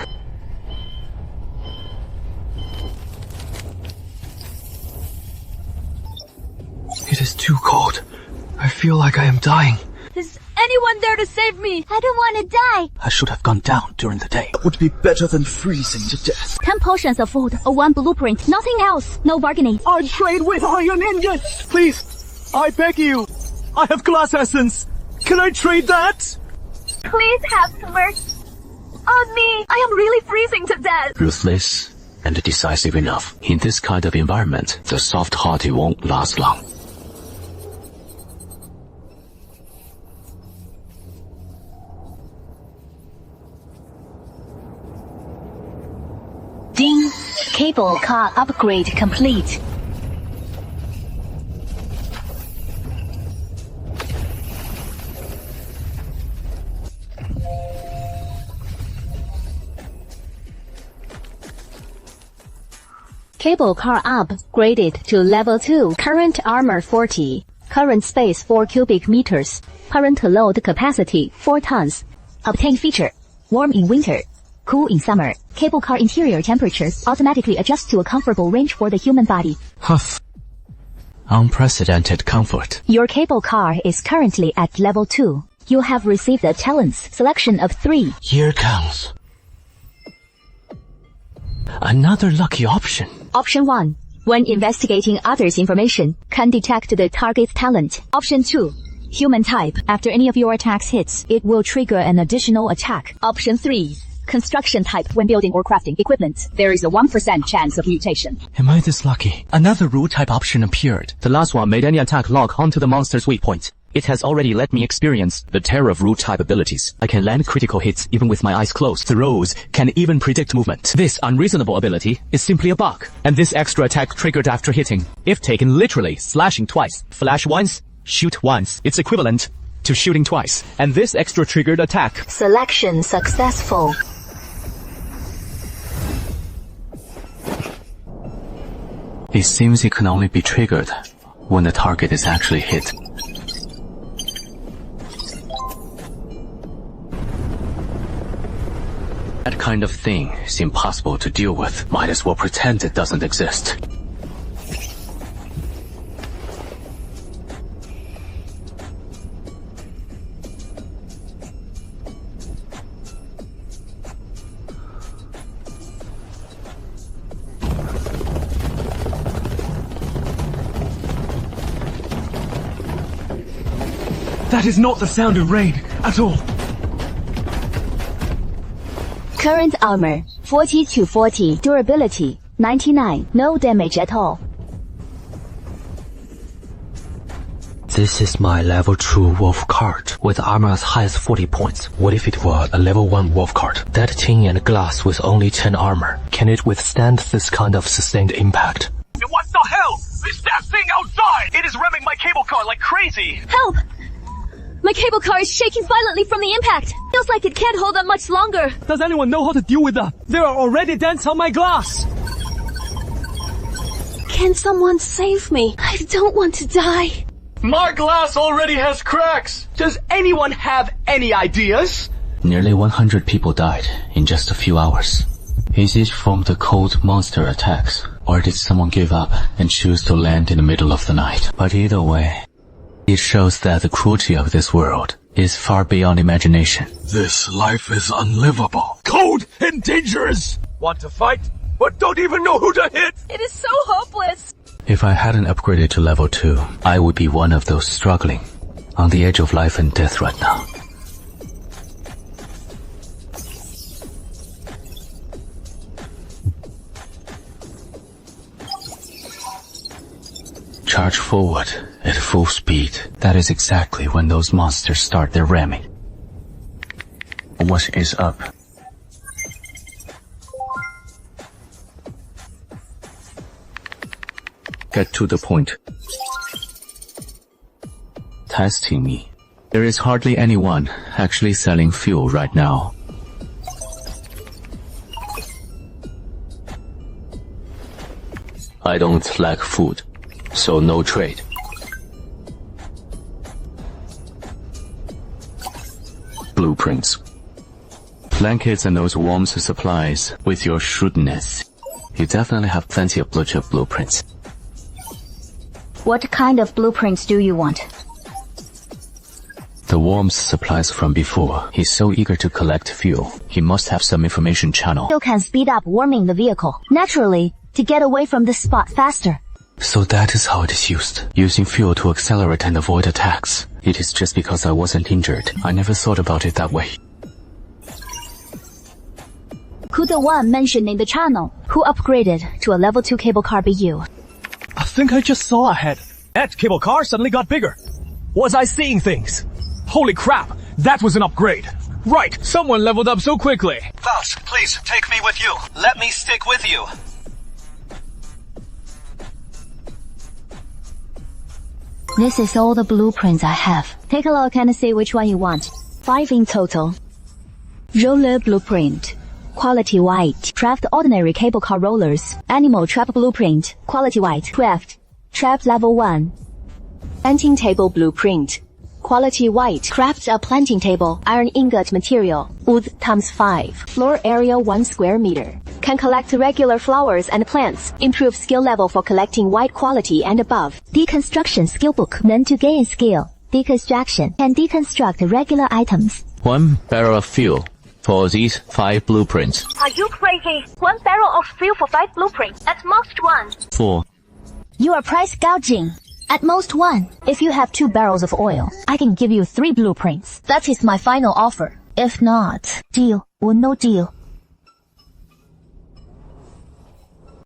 It is too cold. I feel like I am dying. Is anyone there to save me? I don't want to die. I should have gone down during the day. Would be better than freezing to death. 10 potions of food, or 1 blueprint, nothing else. No bargaining. I'd trade with iron ingots! Please, I beg you. I have glass essence. Can I trade that? Please have mercy on me. I am really freezing to death. Ruthless and decisive enough. In this kind of environment, the soft-hearted won't last long. Ding. Cable car upgrade complete. Cable car upgraded to level 2. Current armor 40. Current space 4 cubic meters. Current load capacity 4 tons. Obtain feature. Warm in winter. Cool in summer. Cable car interior temperatures automatically adjust to a comfortable range for the human body. Huff. Unprecedented comfort. Your cable car is currently at level 2. You have received a talents selection of 3. Here comes another lucky option. Option 1. When investigating others' information, can detect the target's talent. Option 2. Human type. After any of your attacks hits, it will trigger an additional attack. Option 3. Construction type. When building or crafting equipment, there is a 1% chance of mutation. Am I this lucky? Another rule type option appeared. The last one made any attack lock onto the monster's weak point. It has already let me experience the terror of root type abilities. I can land critical hits even with my eyes closed. The rolls can even predict movement. This unreasonable ability is simply a bug. And this extra attack triggered after hitting. If taken literally, slashing twice, flash once, shoot once. It's equivalent to shooting twice. And this extra triggered attack. Selection successful. It seems it can only be triggered when the target is actually hit. kind of thing is impossible to deal with. Might as well pretend it doesn't exist. That is not the sound of rain at all. Current armor 40 to 40, durability 99, no damage at all. This is my level 2 wolf card, with armor as high as 40 points. What if it were a level 1 wolf card? That tin and glass with only 10 armor. Can it withstand this kind of sustained impact? What the hell? Is that thing outside? It is ramming my cable car like crazy. Help! My cable car is shaking violently from the impact. Feels like it can't hold up much longer. Does anyone know how to deal with that? There are already dents on my glass. Can someone save me? I don't want to die. My glass already has cracks. Does anyone have any ideas? Nearly 100 people died in just a few hours. Is it from the cold monster attacks, or did someone give up and choose to land in the middle of the night? But either way, it shows that the cruelty of this world is far beyond imagination. This life is unlivable. Cold and dangerous. Want to fight, but don't even know who to hit. It is so hopeless. If I hadn't upgraded to level 2, I would be one of those struggling on the edge of life and death right now. Charge forward at full speed. That is exactly when those monsters start their ramming. What is up? Get to the point. Testing me. There is hardly anyone actually selling fuel right now. I don't lack food, so no trade. Blueprints. Blankets and those warm supplies. With your shrewdness, you definitely have plenty of blue chip blueprints. What kind of blueprints do you want? The warm supplies from before. He's so eager to collect fuel. He must have some information channel. Fuel can speed up warming the vehicle, naturally, to get away from this spot faster. So that is how it is used. Using fuel to accelerate and avoid attacks. It is just because I wasn't injured. I never thought about it that way. Could the one mentioned in the channel who upgraded to a level 2 cable car be you? I think I just saw ahead. That cable car suddenly got bigger. Was I seeing things? Holy crap, that was an upgrade. Right, someone leveled up so quickly. Faust, please, take me with you. Let me stick with you. This is all the blueprints I have. Take a look and see which one you want. 5 in total. Roller blueprint. Quality white. Craft ordinary cable car rollers. Animal trap blueprint. Quality white. Craft. Trap level 1. Planting table blueprint. Quality white. Craft a planting table. Iron ingot material. Wood times 5. Floor area 1 square meter. Can collect regular flowers and plants. Improve skill level for collecting white quality and above. Deconstruction skill book. Meant to gain skill. Deconstruction. Can deconstruct regular items. 1 barrel of fuel for these 5 blueprints. Are you crazy? 1 barrel of fuel for 5 blueprints. At most 1. 4. You are price gouging. At most 1. If you have 2 barrels of oil, I can give you 3 blueprints. That is my final offer. If not, deal or no deal.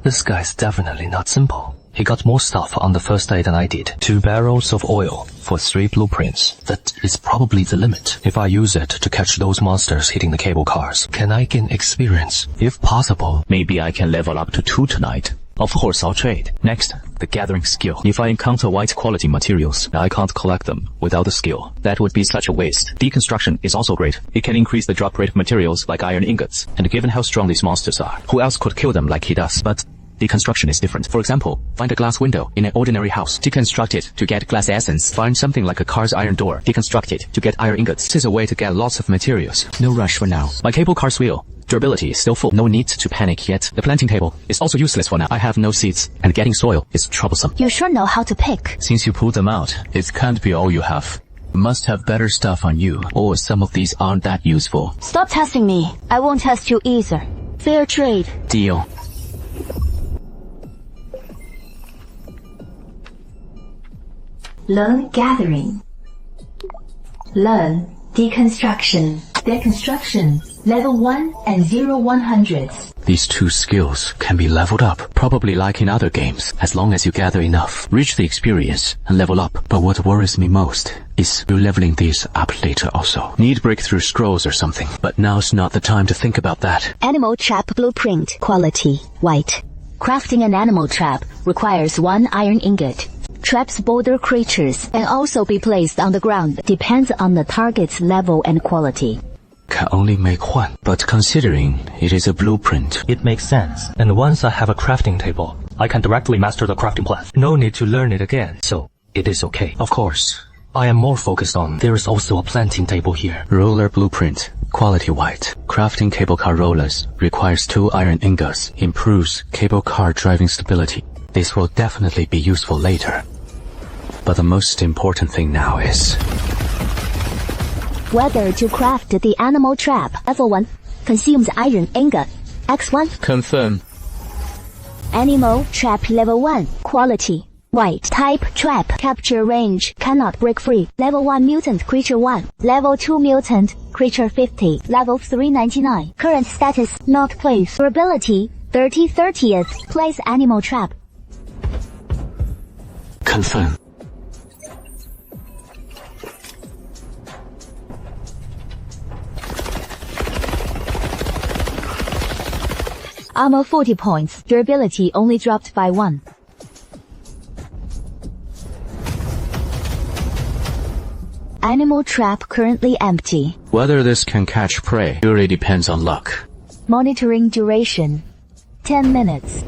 This guy's definitely not simple. He got more stuff on the first day than I did. 2 barrels of oil for 3 blueprints. That is probably the limit. If I use it to catch those monsters hitting the cable cars, can I gain experience? If possible, Maybe I can level up to 2 tonight. Of course, I'll trade. Next, the gathering skill. If I encounter white quality materials, I can't collect them without the skill. That would be such a waste. Deconstruction is also great. It can increase the drop rate of materials like iron ingots. And given how strong these monsters are, who else could kill them like he does? But deconstruction is different. For example, find a glass window in an ordinary house. Deconstruct it to get glass essence. Find something like a car's iron door. Deconstruct it to get iron ingots. This is a way to get lots of materials. No rush for now. My cable car's wheel Durability is still full. No need to panic yet. The planting table is also useless for now. I have no seeds, and getting soil is troublesome. You sure know how to pick. Since you pulled them out, it can't be all you have. You must have better stuff on you, or some of these aren't that useful. Stop testing me. I won't test you either. Fair trade. Deal. Learn gathering. Learn deconstruction. Deconstruction, level 1 and 0-100s. These two skills can be leveled up, probably like in other games, as long as you gather enough, reach the experience, and level up. But what worries me most is you leveling these up later also. Need breakthrough scrolls or something, but now's not the time to think about that. Animal trap blueprint, quality, white. Crafting an animal trap requires 1 iron ingot. Traps boulder creatures and also be placed on the ground. Depends on the target's level and quality. Can only make 1, but considering it is a blueprint, It makes sense. And once I have a crafting table, I can directly master the crafting plan. No need to learn it again, so it is okay. Of course, I am more focused on there is also a planting table here. roller blueprint, quality white. Crafting cable car rollers requires 2 iron ingots, improves cable car driving stability. This will definitely be useful later. But the most important thing now is Whether to craft the animal trap. Level 1 consumes iron ingot. X1. confirm. Animal trap level 1. Quality white. Type trap. Capture range cannot break free. Level 1 mutant creature 1. Level 2 mutant creature 50. Level 3 99. Current status not placed. Durability 30/30th. Place animal trap. Confirm. Armor 40 points. Durability only dropped by 1. Animal trap currently empty. Whether this can catch prey really depends on luck. Monitoring duration 10 minutes.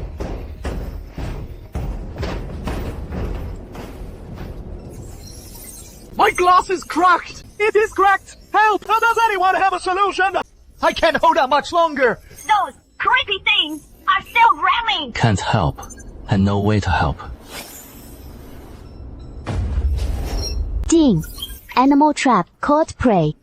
My glass is cracked! It is cracked! Help! Does anyone have a solution? I can't hold out much longer! Those creepy things are still ramming! Can't help, and no way to help. Ding. Animal trap caught prey.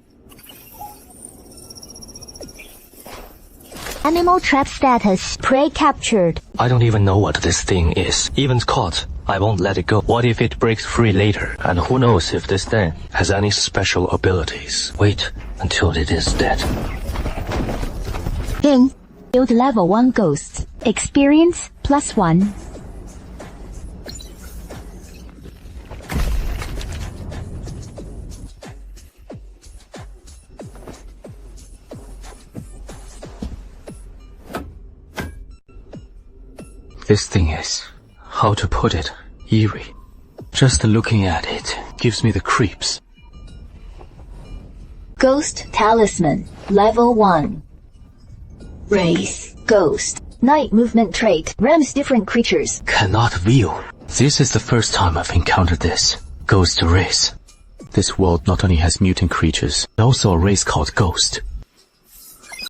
Animal trap status. Prey captured. I don't even know what this thing is. Even caught, I won't let it go. What if it breaks free later? And who knows if this thing has any special abilities? Wait until it is dead. Ding. Build level 1 ghosts. Experience +1. This thing is, how to put it, eerie. Just looking at it gives me the creeps. Ghost Talisman, level 1. Race, Ghost. Night movement trait, rams different creatures. Cannot view. This is the first time I've encountered this. Ghost race. This world not only has mutant creatures, but also a race called Ghost.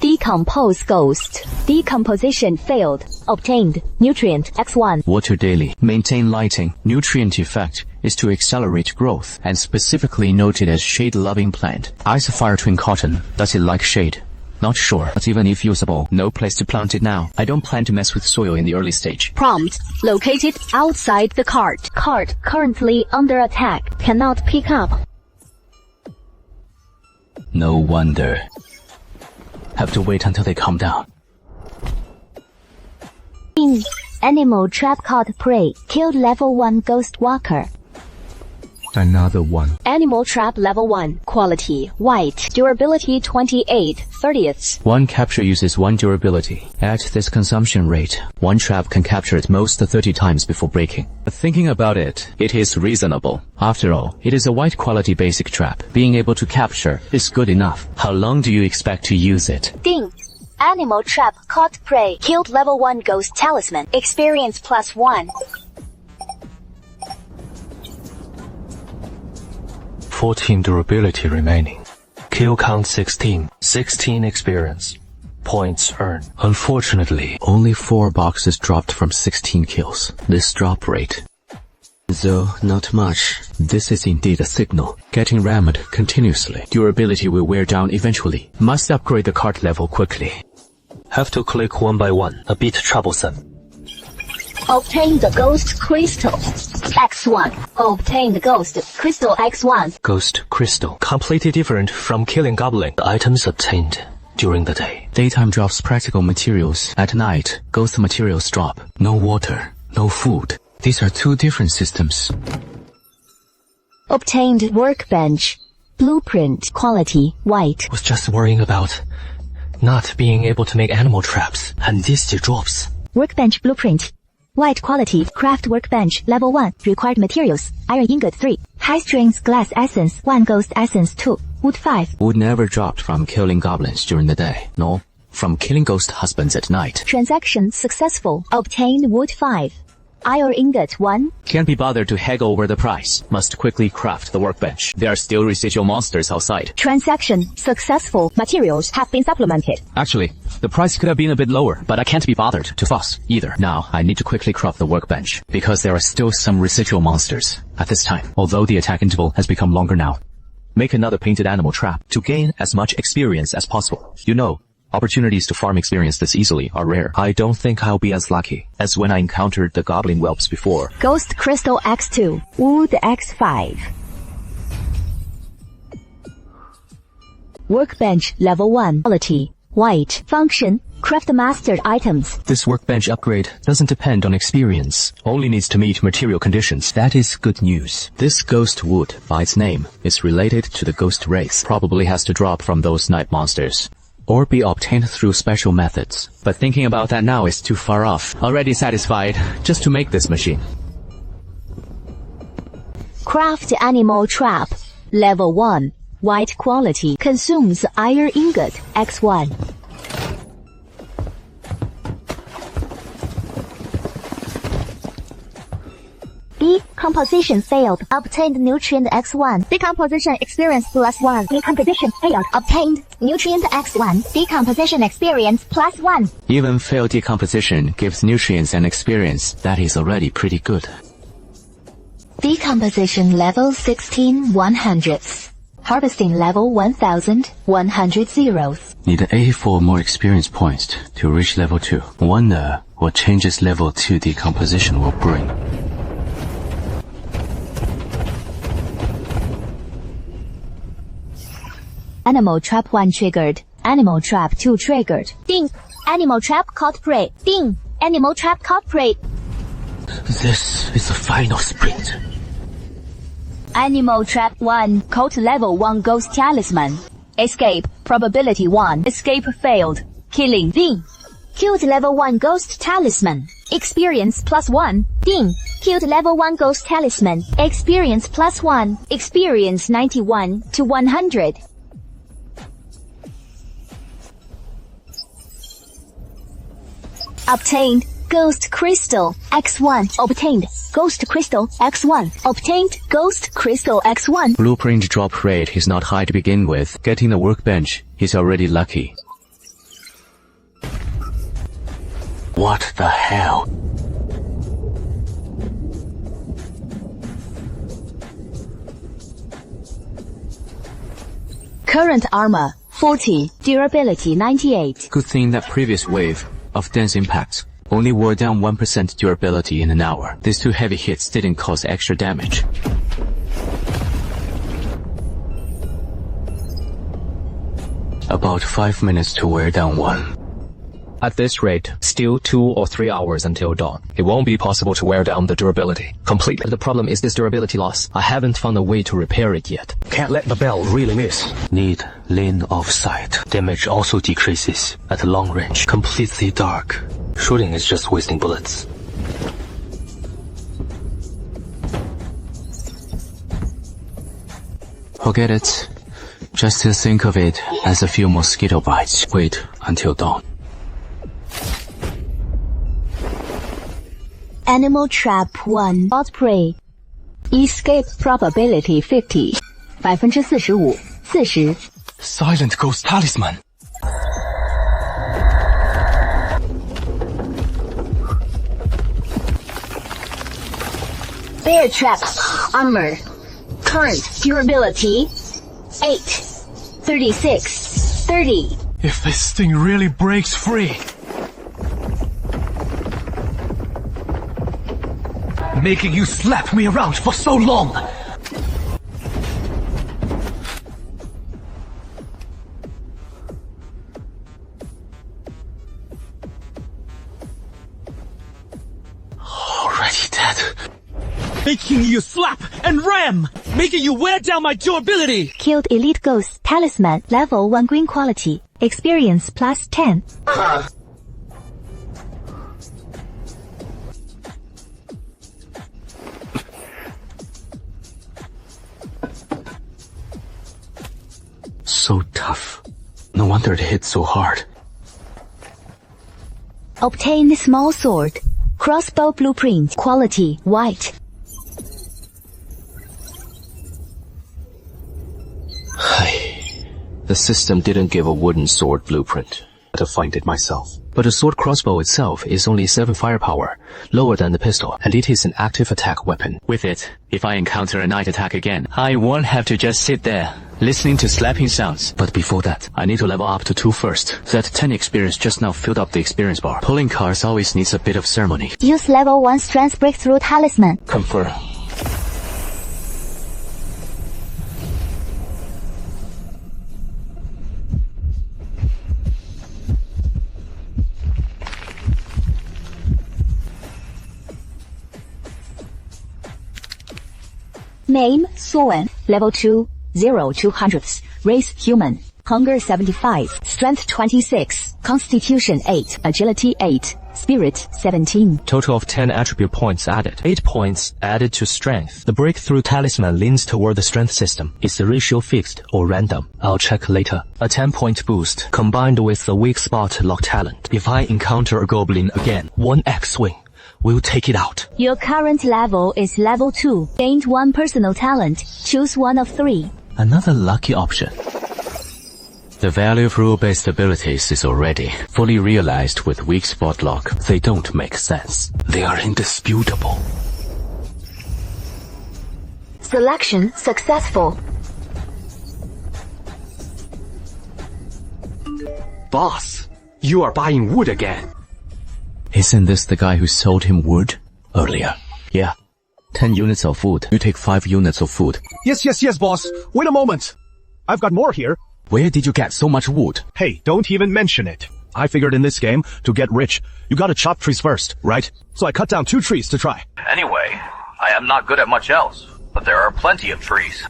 Decompose ghost. Decomposition failed. Obtained. Nutrient X1. Water daily. Maintain lighting. Nutrient effect is to accelerate growth and specifically noted as shade-loving plant. Ice fire twin cotton. Does it like shade? Not sure, but even if usable, no place to plant it now. I don't plan to mess with soil in the early stage. Prompt. Located outside the cart. Cart currently under attack. Cannot pick up. No wonder. Have to wait until they calm down. Animal trap caught prey. Killed level 1 ghost walker. Another one. Animal trap level 1. Quality white. Durability 28/30th. One capture uses 1 durability. At this consumption rate, 1 trap can capture at most 30 times before breaking. But thinking about it, it is reasonable. After all, it is a white quality basic trap. Being able to capture is good enough. How long do you expect to use it? Ding. Animal trap caught prey. Killed level 1 ghost talisman. Experience +1. 14 durability remaining. Kill count 16. 16 experience. Points earned. Unfortunately, Only 4 boxes dropped from 16 kills. This drop rate, though not much. This is indeed a signal. Getting rammed continuously. Durability will wear down eventually. Must upgrade the card level quickly. have to click one by one, a bit troublesome. Obtain the Ghost Crystal. X1. Obtain the Ghost Crystal X1. Ghost Crystal. Completely different from killing goblin. The items obtained during the day. Daytime drops practical materials. At night, ghost materials drop. No water, no food. These are 2 different systems. Obtained workbench. Blueprint. Quality. White. Was just worrying about not being able to make animal traps, and this drops. Workbench blueprint. White quality. Craft workbench. Level 1. Required materials. Iron ingot 3. High strength glass essence 1. Ghost essence 2. Wood 5. Wood never dropped from killing goblins during the day. No, from killing ghost husbands at night. Transaction successful. Obtained wood 5. Iron ingot 1. Can't be bothered to haggle over the price. Must quickly craft the workbench. There are still residual monsters outside. Transaction successful. Materials have been supplemented. Actually, the price could have been a bit lower, but I can't be bothered to fuss either. Now, I need to quickly craft the workbench, because there are still some residual monsters at this time, although the attack interval has become longer now. Make another painted animal trap to gain as much experience as possible. You know, opportunities to farm experience this easily are rare. I don't think I'll be as lucky as when I encountered the goblin whelps before. Ghost Crystal X2. Wood X5. Workbench level 1. Quality. White. Function. Craft mastered items. This workbench upgrade doesn't depend on experience, only needs to meet material conditions. That is good news. This ghost wood, by its name, is related to the ghost race. Probably has to drop from those night monsters, or be obtained through special methods. But thinking about that now is too far off. Already satisfied just to make this machine. Craft animal trap. Level 1. White quality. Consumes iron ingot. X1. Decomposition failed. Obtained nutrient X1. Decomposition experience +1. Decomposition failed. Obtained nutrient X1. Decomposition experience +1. Even failed decomposition gives nutrients and experience. That is already pretty good. Decomposition level 16 100ths. Harvesting level 1100 zeros. Need 84 more experience points to reach level 2. Wonder what changes level 2 decomposition will bring. Animal trap 1 triggered. Animal trap 2 triggered. Ding. Animal trap caught prey. Ding. Animal trap caught prey. This is the final sprint. Animal trap 1 caught level 1 ghost talisman. Escape. Probability 1. Escape failed. Killing. Ding. Killed level 1 ghost talisman. Experience +1. Ding. Killed level 1 ghost talisman. Experience +1. Experience 91 to 100. Obtained Ghost Crystal X1. Obtained Ghost Crystal X1. Obtained Ghost Crystal X1. Blueprint drop rate is not high to begin with. Getting the workbench is already lucky. What the hell? Current armor 40. Durability 98. Good thing that previous wave of dense impacts only wore down 1% durability in an hour. These 2 heavy hits didn't cause extra damage. About 5 minutes to wear down 1. At this rate, still 2 or 3 hours until dawn. It won't be possible to wear down the durability completely. The problem is this durability loss. I haven't found a way to repair it yet. Can't let the bell really miss. Need lane of sight. Damage also decreases at long range. Completely dark. Shooting is just wasting bullets. Forget it. Just to think of it as a few mosquito bites. Wait until dawn. Animal trap 1 caught prey. Escape probability 50. 45 40. Silent ghost talisman. Bear trap. Armor. Current durability 8. 36. 30. If this thing really breaks free. Making you slap me around for so long. Already dead. Making you slap and ram! Making you wear down my durability! Killed elite ghost talisman level 1 green quality. Experience plus 10. So tough. No wonder it hit so hard. Obtain small sword. Crossbow blueprint quality white. The system didn't give a wooden sword blueprint. I had to find it myself. But the sword crossbow itself is only 7 firepower, lower than the pistol, and it is an active attack weapon. With it, if I encounter a night attack again, I won't have to just sit there, listening to slapping sounds. But before that, I need to level up to 2 first. That 10 experience just now filled up the experience bar. Pulling cards always needs a bit of ceremony. Use level 1 strength breakthrough talisman. confirm. Name, Soen. Level 2, 0 200ths. Race, human. Hunger 75. Strength 26. Constitution 8. Agility 8. Spirit 17. Total of 10 attribute points added. 8 points added to strength. The breakthrough talisman leans toward the strength system. Is the ratio fixed or random? I'll check later. A 10-point boost combined with the weak spot lock talent. If I encounter a goblin again, 1x swing. We'll take it out. Your current level is level 2. Gained 1 personal talent. Choose one of 3. Another lucky option. The value of rule-based abilities is already fully realized with weak spot lock. They don't make sense. They are indisputable. Selection successful. Boss, you are buying wood again. Isn't this the guy who sold him wood earlier? Yeah. 10 units of wood. You take 5 units of food. Yes, boss. Wait a moment. I've got more here. Where did you get so much wood? Hey, don't even mention it. I figured in this game, to get rich, you gotta chop trees first, right? So I cut down 2 trees to try. Anyway, I am not good at much else, but there are plenty of trees.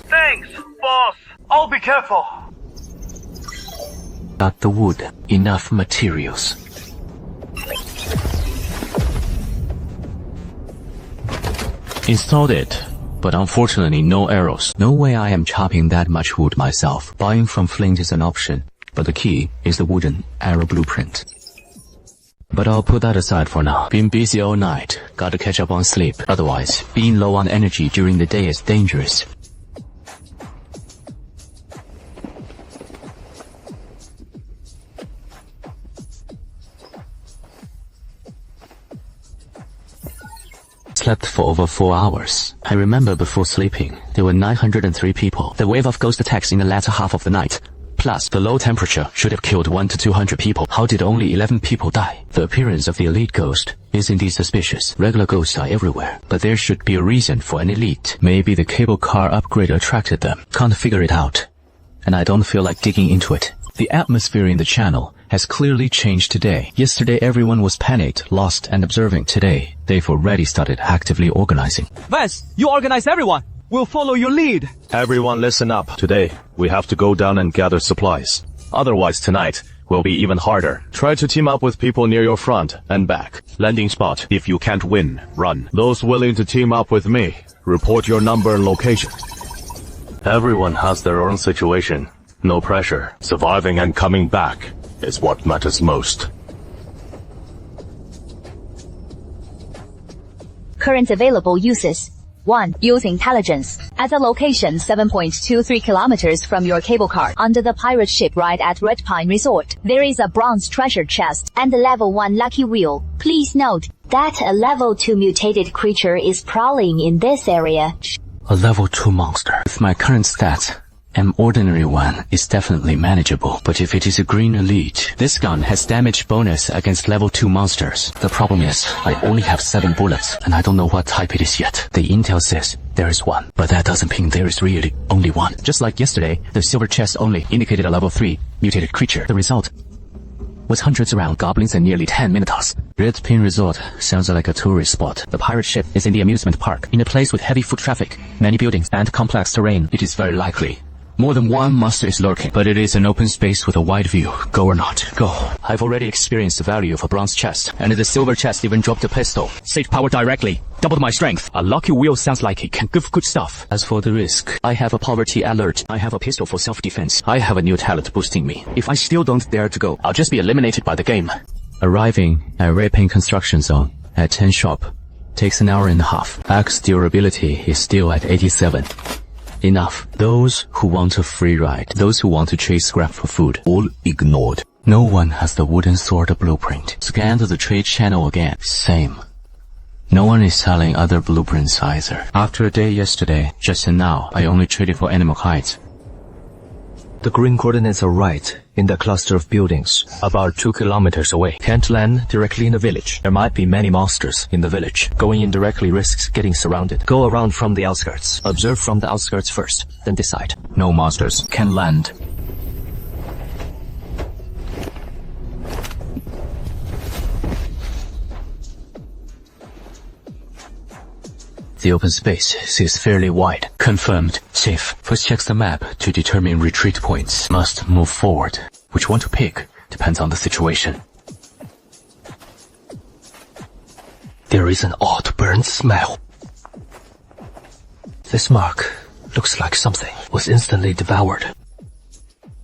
Thanks, boss. I'll be careful. Got the wood. Enough materials. Installed it, but unfortunately no arrows. No way I am chopping that much wood myself. Buying from Flint is an option, but the key is the wooden arrow blueprint. But I'll put that aside for now. Been busy all night, gotta catch up on sleep. Otherwise, being low on energy during the day is dangerous. Slept for over 4 hours. I remember before sleeping, there were 903 people. The wave of ghost attacks in the latter half of the night, plus the low temperature should have killed 100 to 200 people. How did only 11 people die? The appearance of the elite ghost is indeed suspicious. Regular ghosts are everywhere, but there should be a reason for an elite. Maybe the cable car upgrade attracted them. Can't figure it out. And I don't feel like digging into it. The atmosphere in the channel has clearly changed today. Yesterday everyone was panicked, lost, and observing. Today, they've already started actively organizing. Vance, you organize everyone. We'll follow your lead. Everyone listen up. Today, we have to go down and gather supplies. Otherwise tonight will be even harder. Try to team up with people near your front and back. Landing spot. If you can't win, run. Those willing to team up with me, report your number and location. Everyone has their own situation. No pressure. Surviving and coming back is what matters most. Current available uses. 1. Use intelligence. At a location 7.23 kilometers from your cable car, under the pirate ship ride at Red Pine Resort, there is a bronze treasure chest and a level 1 lucky wheel. Please note, that a level 2 mutated creature is prowling in this area. A level 2 monster. With my current stats, an ordinary one is definitely manageable. But if it is a green elite, this gun has damage bonus against level 2 monsters. The problem is, I only have 7 bullets, and I don't know what type it is yet. The intel says there is one, but that doesn't mean there is really only one. Just like yesterday, the silver chest only indicated a level 3 mutated creature. The result was hundreds around goblins and nearly 10 minotaurs. Red Pin Resort sounds like a tourist spot. The pirate ship is in the amusement park, in a place with heavy foot traffic, many buildings, and complex terrain. It is very likely more than one monster is lurking, but it is an open space with a wide view. Go or not? Go. I've already experienced the value of a bronze chest, and the silver chest even dropped a pistol. Saved power directly. Doubled my strength. A lucky wheel sounds like it can give good stuff. As for the risk, I have a poverty alert. I have a pistol for self-defense. I have a new talent boosting me. If I still don't dare to go, I'll just be eliminated by the game. Arriving at Red Pin Construction Zone at 10 sharp takes an hour and a half. Axe durability is still at 87. Enough. Those who want a free ride, those who want to chase scrap for food, all ignored. No one has the wooden sword blueprint. Scanned the trade channel again. Same. No one is selling other blueprints either. After a day yesterday, just now, I only traded for animal hides. The green coordinates are right in the cluster of buildings, about 2 kilometers away. Can't land directly in the village. There might be many monsters in the village. Going in directly risks getting surrounded. Go around from the outskirts. Observe from the outskirts first, then decide. No monsters can land. The open space seems fairly wide. Confirmed. Chief, first checks the map to determine retreat points. Must move forward. Which one to pick depends on the situation. There is an odd burnt smell. This mark looks like something was instantly devoured.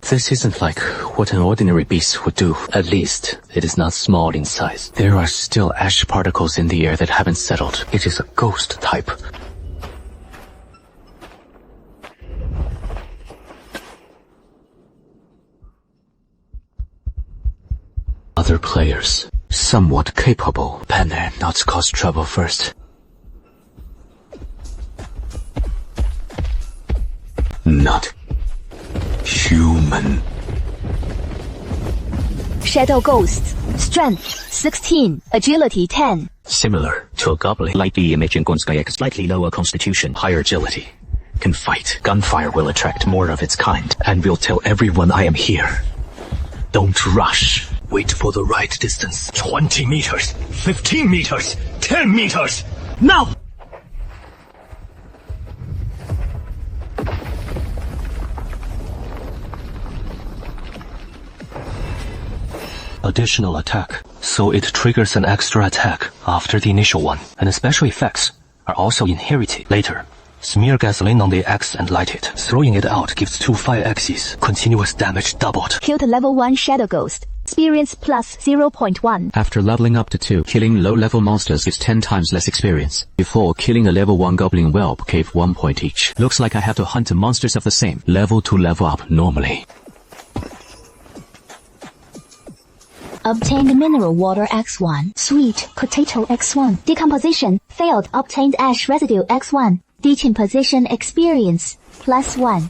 This isn't like what an ordinary beast would do. At least, it is not small in size. There are still ash particles in the air that haven't settled. It is a ghost type. Other players, somewhat capable. Better not cause trouble first. Not human. Shadow Ghost. Strength 16. Agility 10. Similar to a goblin. Like the image in Gonskayek, slightly lower constitution, higher agility. Can fight. Gunfire will attract more of its kind, and will tell everyone I am here. Don't rush. Wait for the right distance. 20 meters, 15 meters, 10 meters. Now! Additional attack, so it triggers an extra attack after the initial one, and the special effects are also inherited later. Smear gasoline on the axe and light it. Throwing it out gives 2 fire axes. Continuous damage doubled. Killed level 1 Shadow Ghost. Experience plus 0.1. After leveling up to 2, killing low-level monsters gives 10 times less experience. Before, killing a level 1 goblin whelp gave 1 point each. Looks like I have to hunt monsters of the same level to level up normally. Obtained mineral water X1. Sweet potato X1. Decomposition failed. Obtained ash residue X1. Decomposition experience plus 1.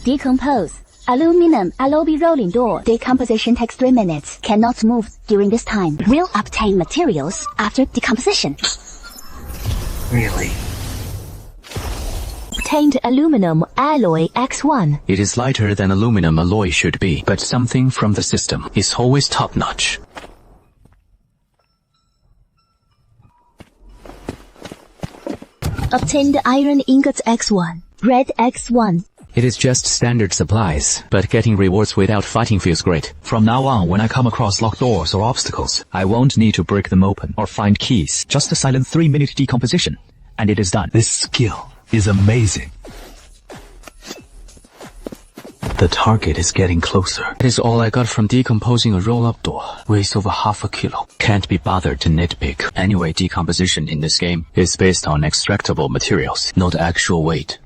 Decompose. Aluminum alloy rolling door. Decomposition takes 3 minutes. Cannot move during this time. Will obtain materials after decomposition. Really? Obtained aluminum alloy X1. It is lighter than aluminum alloy should be, but something from the system is always top-notch. Obtained iron ingot X1. Red X1. It is just standard supplies, but getting rewards without fighting feels great. From now on, when I come across locked doors or obstacles, I won't need to break them open or find keys. Just a silent 3-minute decomposition, and it is done. This skill is amazing. The target is getting closer. That is all I got from decomposing a roll-up door. Weighs over half a kilo. Can't be bothered to nitpick. Anyway, decomposition in this game is based on extractable materials, not actual weight.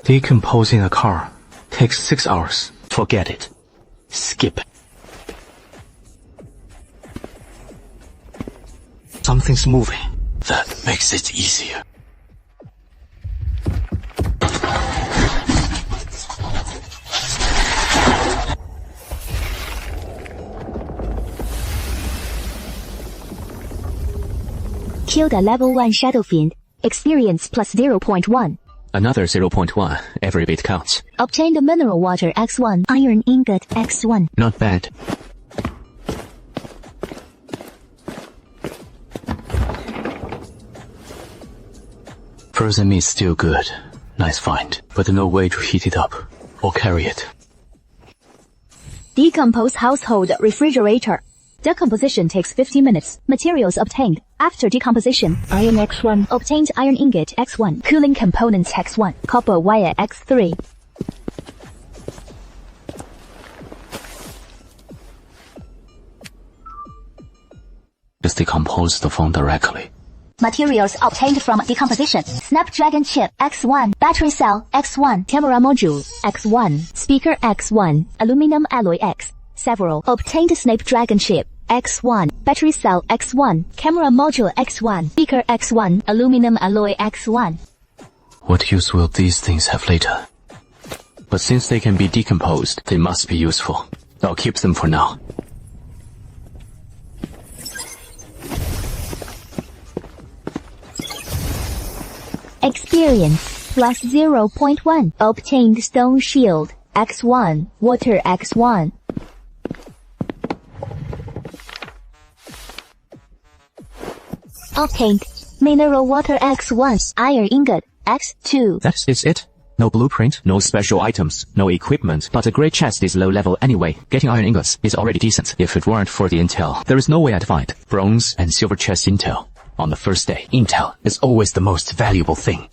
Decomposing a car takes 6 hours. Forget it. Skip. Something's moving. That makes it easier. Killed a level 1 Shadow Fiend. Experience plus 0.1. Another 0.1. Every bit counts. Obtained mineral water X1. Iron ingot X1. Not bad. Frozen meat's still good. Nice find. But no way to heat it up or carry it. Decompose household refrigerator. Decomposition takes 50 minutes. Materials obtained. After decomposition. Iron X1. Obtained iron ingot X1. Cooling components X1. Copper wire X3. Just decompose the phone directly. Materials obtained from decomposition. Snapdragon chip X1. Battery cell X1. Camera module X1. Speaker X1. Aluminum alloy X. Several. Obtained Snapdragon chip X1. Battery cell X1. Camera module X1. Speaker X1. Aluminum alloy X1. What use will these things have later? But since they can be decomposed, they must be useful. I'll keep them for now. Experience plus 0.1. Obtained stone shield X1. Water X1. Obtained mineral water X1. Iron ingot X2. That is it. No blueprint, no special items, no equipment, but a great chest is low level anyway. Getting iron ingots is already decent. If it weren't for the intel, there is no way I'd find bronze and silver chest intel. On the first day, intel is always the most valuable thing.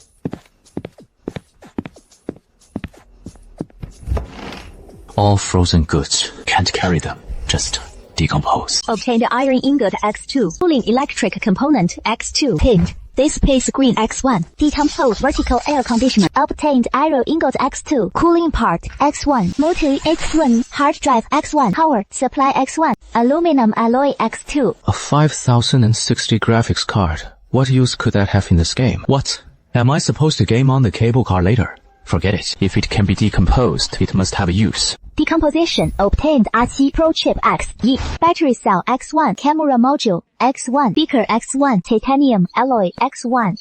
All frozen goods. Can't carry them. Just decompose. Obtained iron ingot X2. Cooling electric component X2. Pinned display screen X1. Decompose vertical air conditioner. Obtained iron ingot X2. Cooling part X1. Motor X1. Hard drive X1. Power supply X1. Aluminum alloy X2. A 5060 graphics card. What use could that have in this game? What? Am I supposed to game on the cable car later? Forget it. If it can be decomposed, it must have a use. Decomposition. Obtained RC Pro Chip X. Battery cell X1. Camera module X1. Speaker X1. Titanium alloy X1.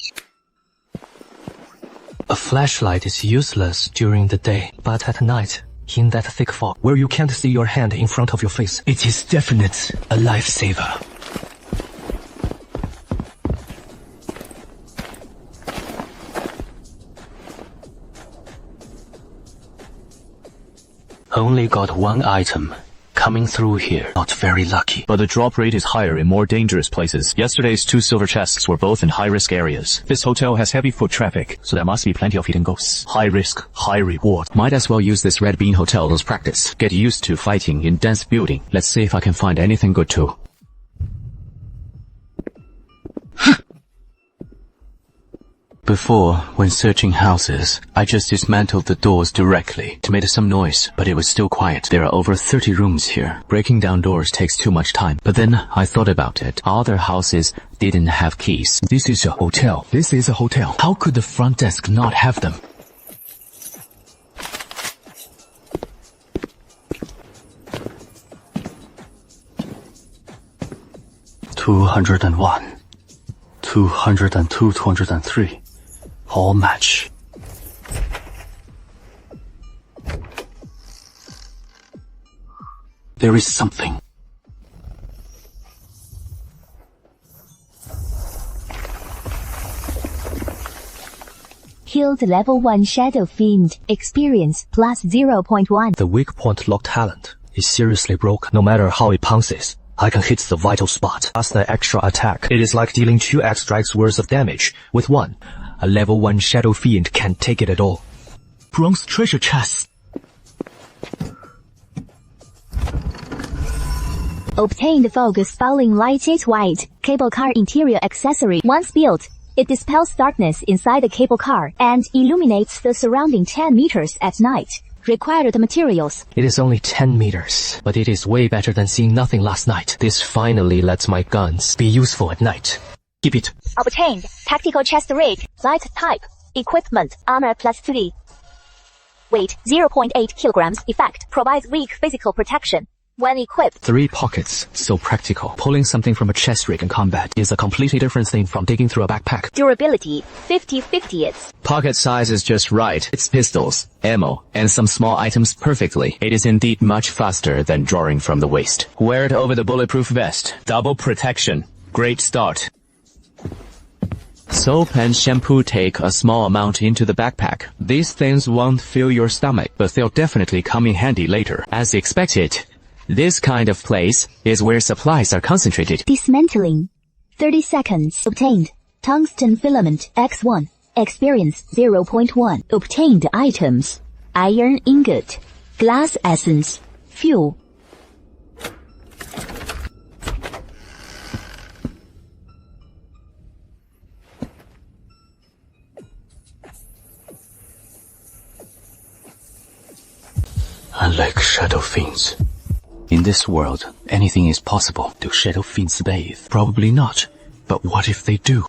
A flashlight is useless during the day, but at night, in that thick fog, where you can't see your hand in front of your face, it is definitely a lifesaver. Only got one item. Coming through here. Not very lucky. But the drop rate is higher in more dangerous places. Yesterday's 2 silver chests were both in high-risk areas. This hotel has heavy foot traffic, so there must be plenty of hidden ghosts. High risk, high reward. Might as well use this Red Bean Hotel as practice. Get used to fighting in dense building. Let's see if I can find anything good too. Before, when searching houses, I just dismantled the doors directly. It made some noise, but it was still quiet. There are over 30 rooms here. Breaking down doors takes too much time. But then I thought about it. Other houses didn't have keys. This is a hotel. This is a hotel. How could the front desk not have them? $201, $202, $203. All match. There is something. Killed level 1 Shadow Fiend. Experience plus 0.1. The weak point lock talent is seriously broken. No matter how it pounces, I can hit the vital spot. Plus the extra attack. It is like dealing 2x strikes worth of damage with one. A level 1 Shadow Fiend can't take it at all. Bronze treasure chest. Obtained Fog Spouting Lighted White. Cable car interior accessory. Once built, it dispels darkness inside the cable car and illuminates the surrounding 10 meters at night. Required materials. It is only 10 meters, but it is way better than seeing nothing last night. This finally lets my guns be useful at night. Keep it. Obtained tactical chest rig. Light type. Equipment. Armor plus 3. Weight 0.8 kilograms. Effect. Provides weak physical protection. When equipped. 3 pockets. So practical. Pulling something from a chest rig in combat is a completely different thing from digging through a backpack. Durability 50/50. Pocket size is just right. It's pistols, ammo, and some small items perfectly. It is indeed much faster than drawing from the waist. Wear it over the bulletproof vest. Double protection. Great start. Soap and shampoo take a small amount into the backpack. These things won't fill your stomach, but they'll definitely come in handy later. As expected, this kind of place is where supplies are concentrated. Dismantling. 30 seconds. Obtained. Tungsten filament X1. Experience 0.1. Obtained items. Iron ingot. Glass essence. Fuel. Unlike Shadow Fiends. In this world, anything is possible. Do Shadow Fiends bathe? Probably not. But what if they do?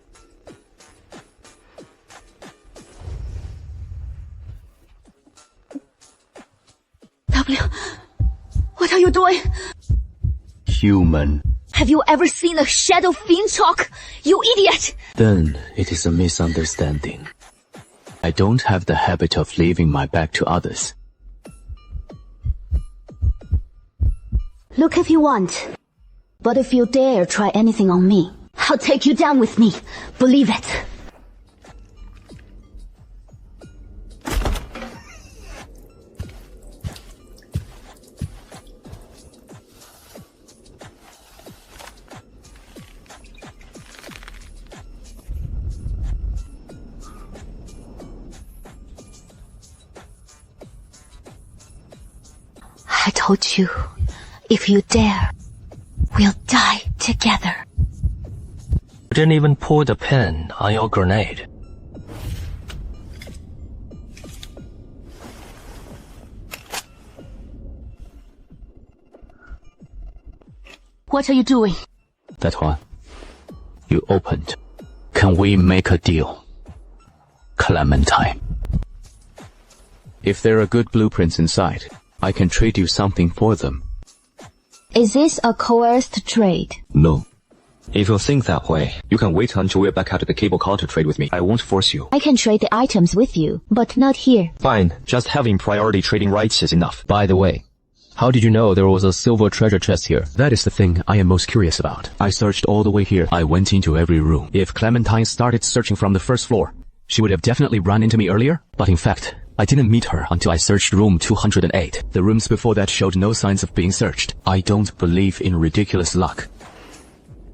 W, what are you doing? Human. Have you ever seen a Shadow Fiend talk? You idiot! Then it is a misunderstanding. I don't have the habit of leaving my back to others. Look if you want. But if you dare try anything on me, I'll take you down with me. Believe it. I told you. If you dare, we'll die together. You didn't even pour the pin on your grenade. What are you doing? That one. You opened. Can we make a deal? Clementine. If there are good blueprints inside, I can trade you something for them. Is this a coerced trade? No. If you think that way, you can wait until we're back at the cable car to trade with me. I won't force you. I can trade the items with you, but not here. Fine, just having priority trading rights is enough. By the way, how did you know there was a silver treasure chest here? That is the thing I am most curious about. I searched all the way here. I went into every room. If Clementine started searching from the first floor, she would have definitely run into me earlier. But in fact, I didn't meet her until I searched room 208. The rooms before that showed no signs of being searched. I don't believe in ridiculous luck.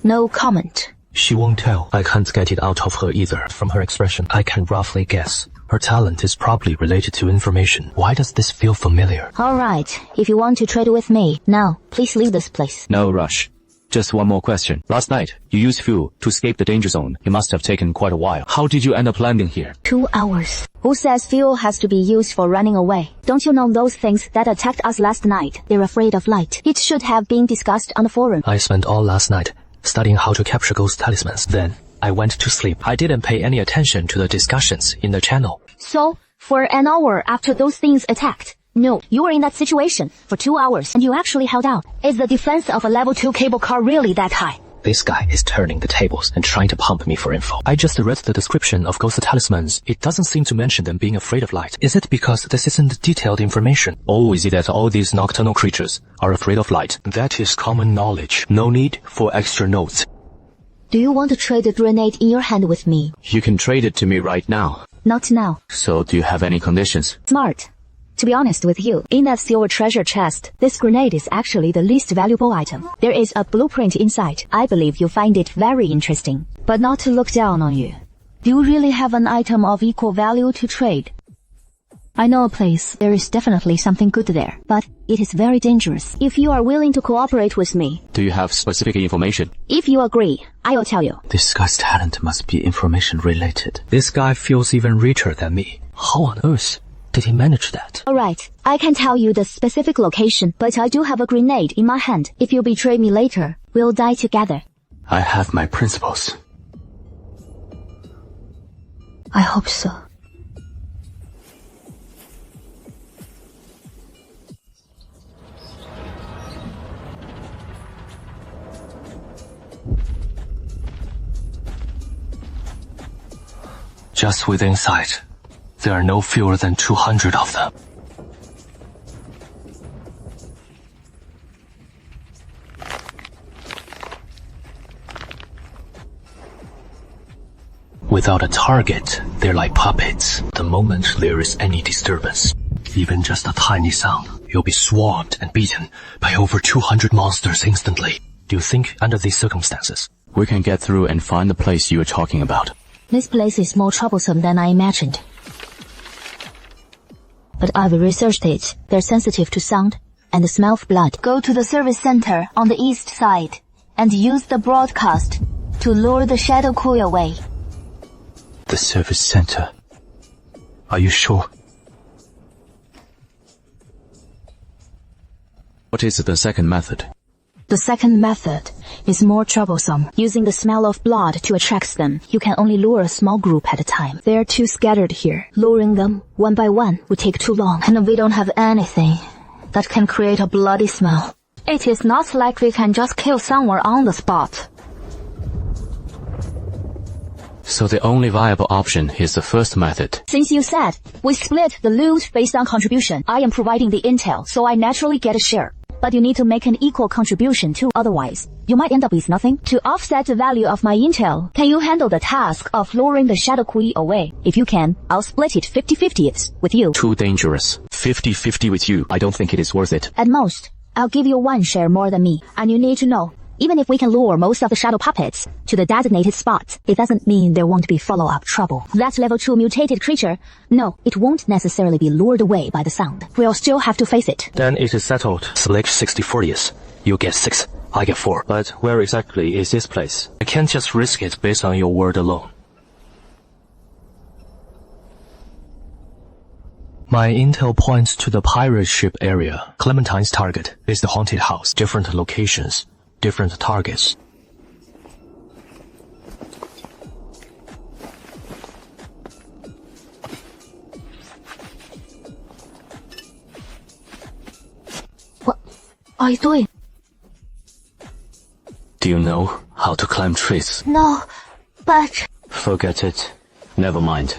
No comment. She won't tell. I can't get it out of her either. From her expression, I can roughly guess. Her talent is probably related to information. Why does this feel familiar? Alright, if you want to trade with me, now, please leave this place. No rush. Just one more question. Last night, you used fuel to escape the danger zone. It must have taken quite a while. How did you end up landing here? 2 hours. Who says fuel has to be used for running away? Don't you know those things that attacked us last night? They're afraid of light. It should have been discussed on the forum. I spent all last night studying how to capture ghost talismans. Then, I went to sleep. I didn't pay any attention to the discussions in the channel. So, for an hour after those things attacked, no, you were in that situation for 2 hours and you actually held out. Is the defense of a level 2 cable car really that high? This guy is turning the tables and trying to pump me for info. I just read the description of ghost talismans. It doesn't seem to mention them being afraid of light. Is it because this isn't detailed information? Or is it that all these nocturnal creatures are afraid of light? That is common knowledge. No need for extra notes. Do you want to trade the grenade in your hand with me? You can trade it to me right now. Not now. So do you have any conditions? Smart. To be honest with you, in that silver treasure chest, this grenade is actually the least valuable item. There is a blueprint inside. I believe you'll find it very interesting. But not to look down on you. Do you really have an item of equal value to trade? I know a place. There is definitely something good there, but it is very dangerous. If you are willing to cooperate with me. Do you have specific information? If you agree, I will tell you. This guy's talent must be information related. This guy feels even richer than me. How on earth did he manage that? Alright, I can tell you the specific location, but I do have a grenade in my hand. If you betray me later, we'll die together. I have my principles. I hope so. Just within sight. There are no fewer than 200 of them. Without a target, they're like puppets. The moment there is any disturbance, even just a tiny sound, you'll be swarmed and beaten by over 200 monsters instantly. Do you think under these circumstances, we can get through and find the place you were talking about? This place is more troublesome than I imagined. But I've researched it. They're sensitive to sound and the smell of blood. Go to the service center on the east side and use the broadcast to lure the shadow queen away. The service center? Are you sure? What is the second method? The second method is more troublesome. Using the smell of blood to attract them, you can only lure a small group at a time. They are too scattered here. Luring them one by one would take too long, and we don't have anything that can create a bloody smell. It is not like we can just kill someone on the spot. So the only viable option is the first method. Since you said we split the loot based on contribution, I am providing the intel, so I naturally get a share. But you need to make an equal contribution too, otherwise you might end up with nothing. To offset the value of my intel, can you handle the task of luring the Shadow Queen away? If you can, I'll split it 50-50 with you. Too dangerous. 50-50 with you. I don't think it is worth it. At most, I'll give you 1 share more than me. And you need to know, even if we can lure most of the shadow puppets to the designated spot, it doesn't mean there won't be follow-up trouble. That level 2 mutated creature, no, it won't necessarily be lured away by the sound. We'll still have to face it. Then it is settled. Select 60-40. You get 6, I get 4. But where exactly is this place? I can't just risk it based on your word alone. My intel points to the pirate ship area. Clementine's target is the haunted house. Different locations. Different targets. What are you doing? Do you know how to climb trees? No, but... Forget it. Never mind.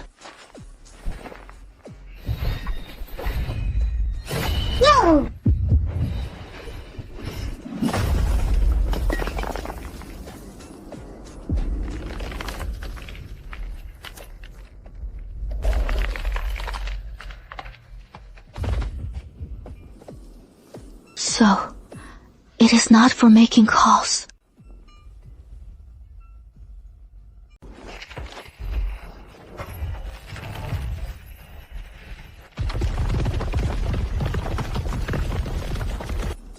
No! So, it is not for making calls.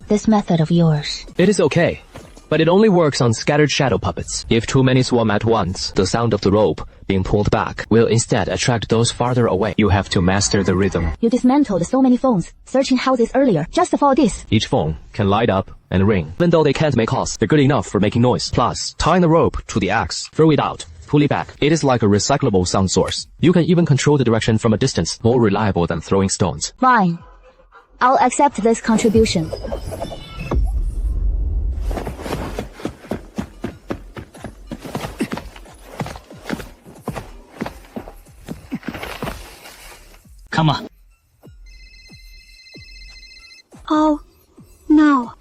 This method of yours. It is okay. but it only works on scattered shadow puppets. If too many swarm at once, the sound of the rope being pulled back will instead attract those farther away. You have to master the rhythm. You dismantled so many phones, searching houses earlier, just for this. Each phone can light up and ring. Even though they can't make calls, they're good enough for making noise. Plus, tying the rope to the axe, throw it out, pull it back. It is like a recyclable sound source. You can even control the direction from a distance, more reliable than throwing stones. Fine. I'll accept this contribution. Come on. Oh, no.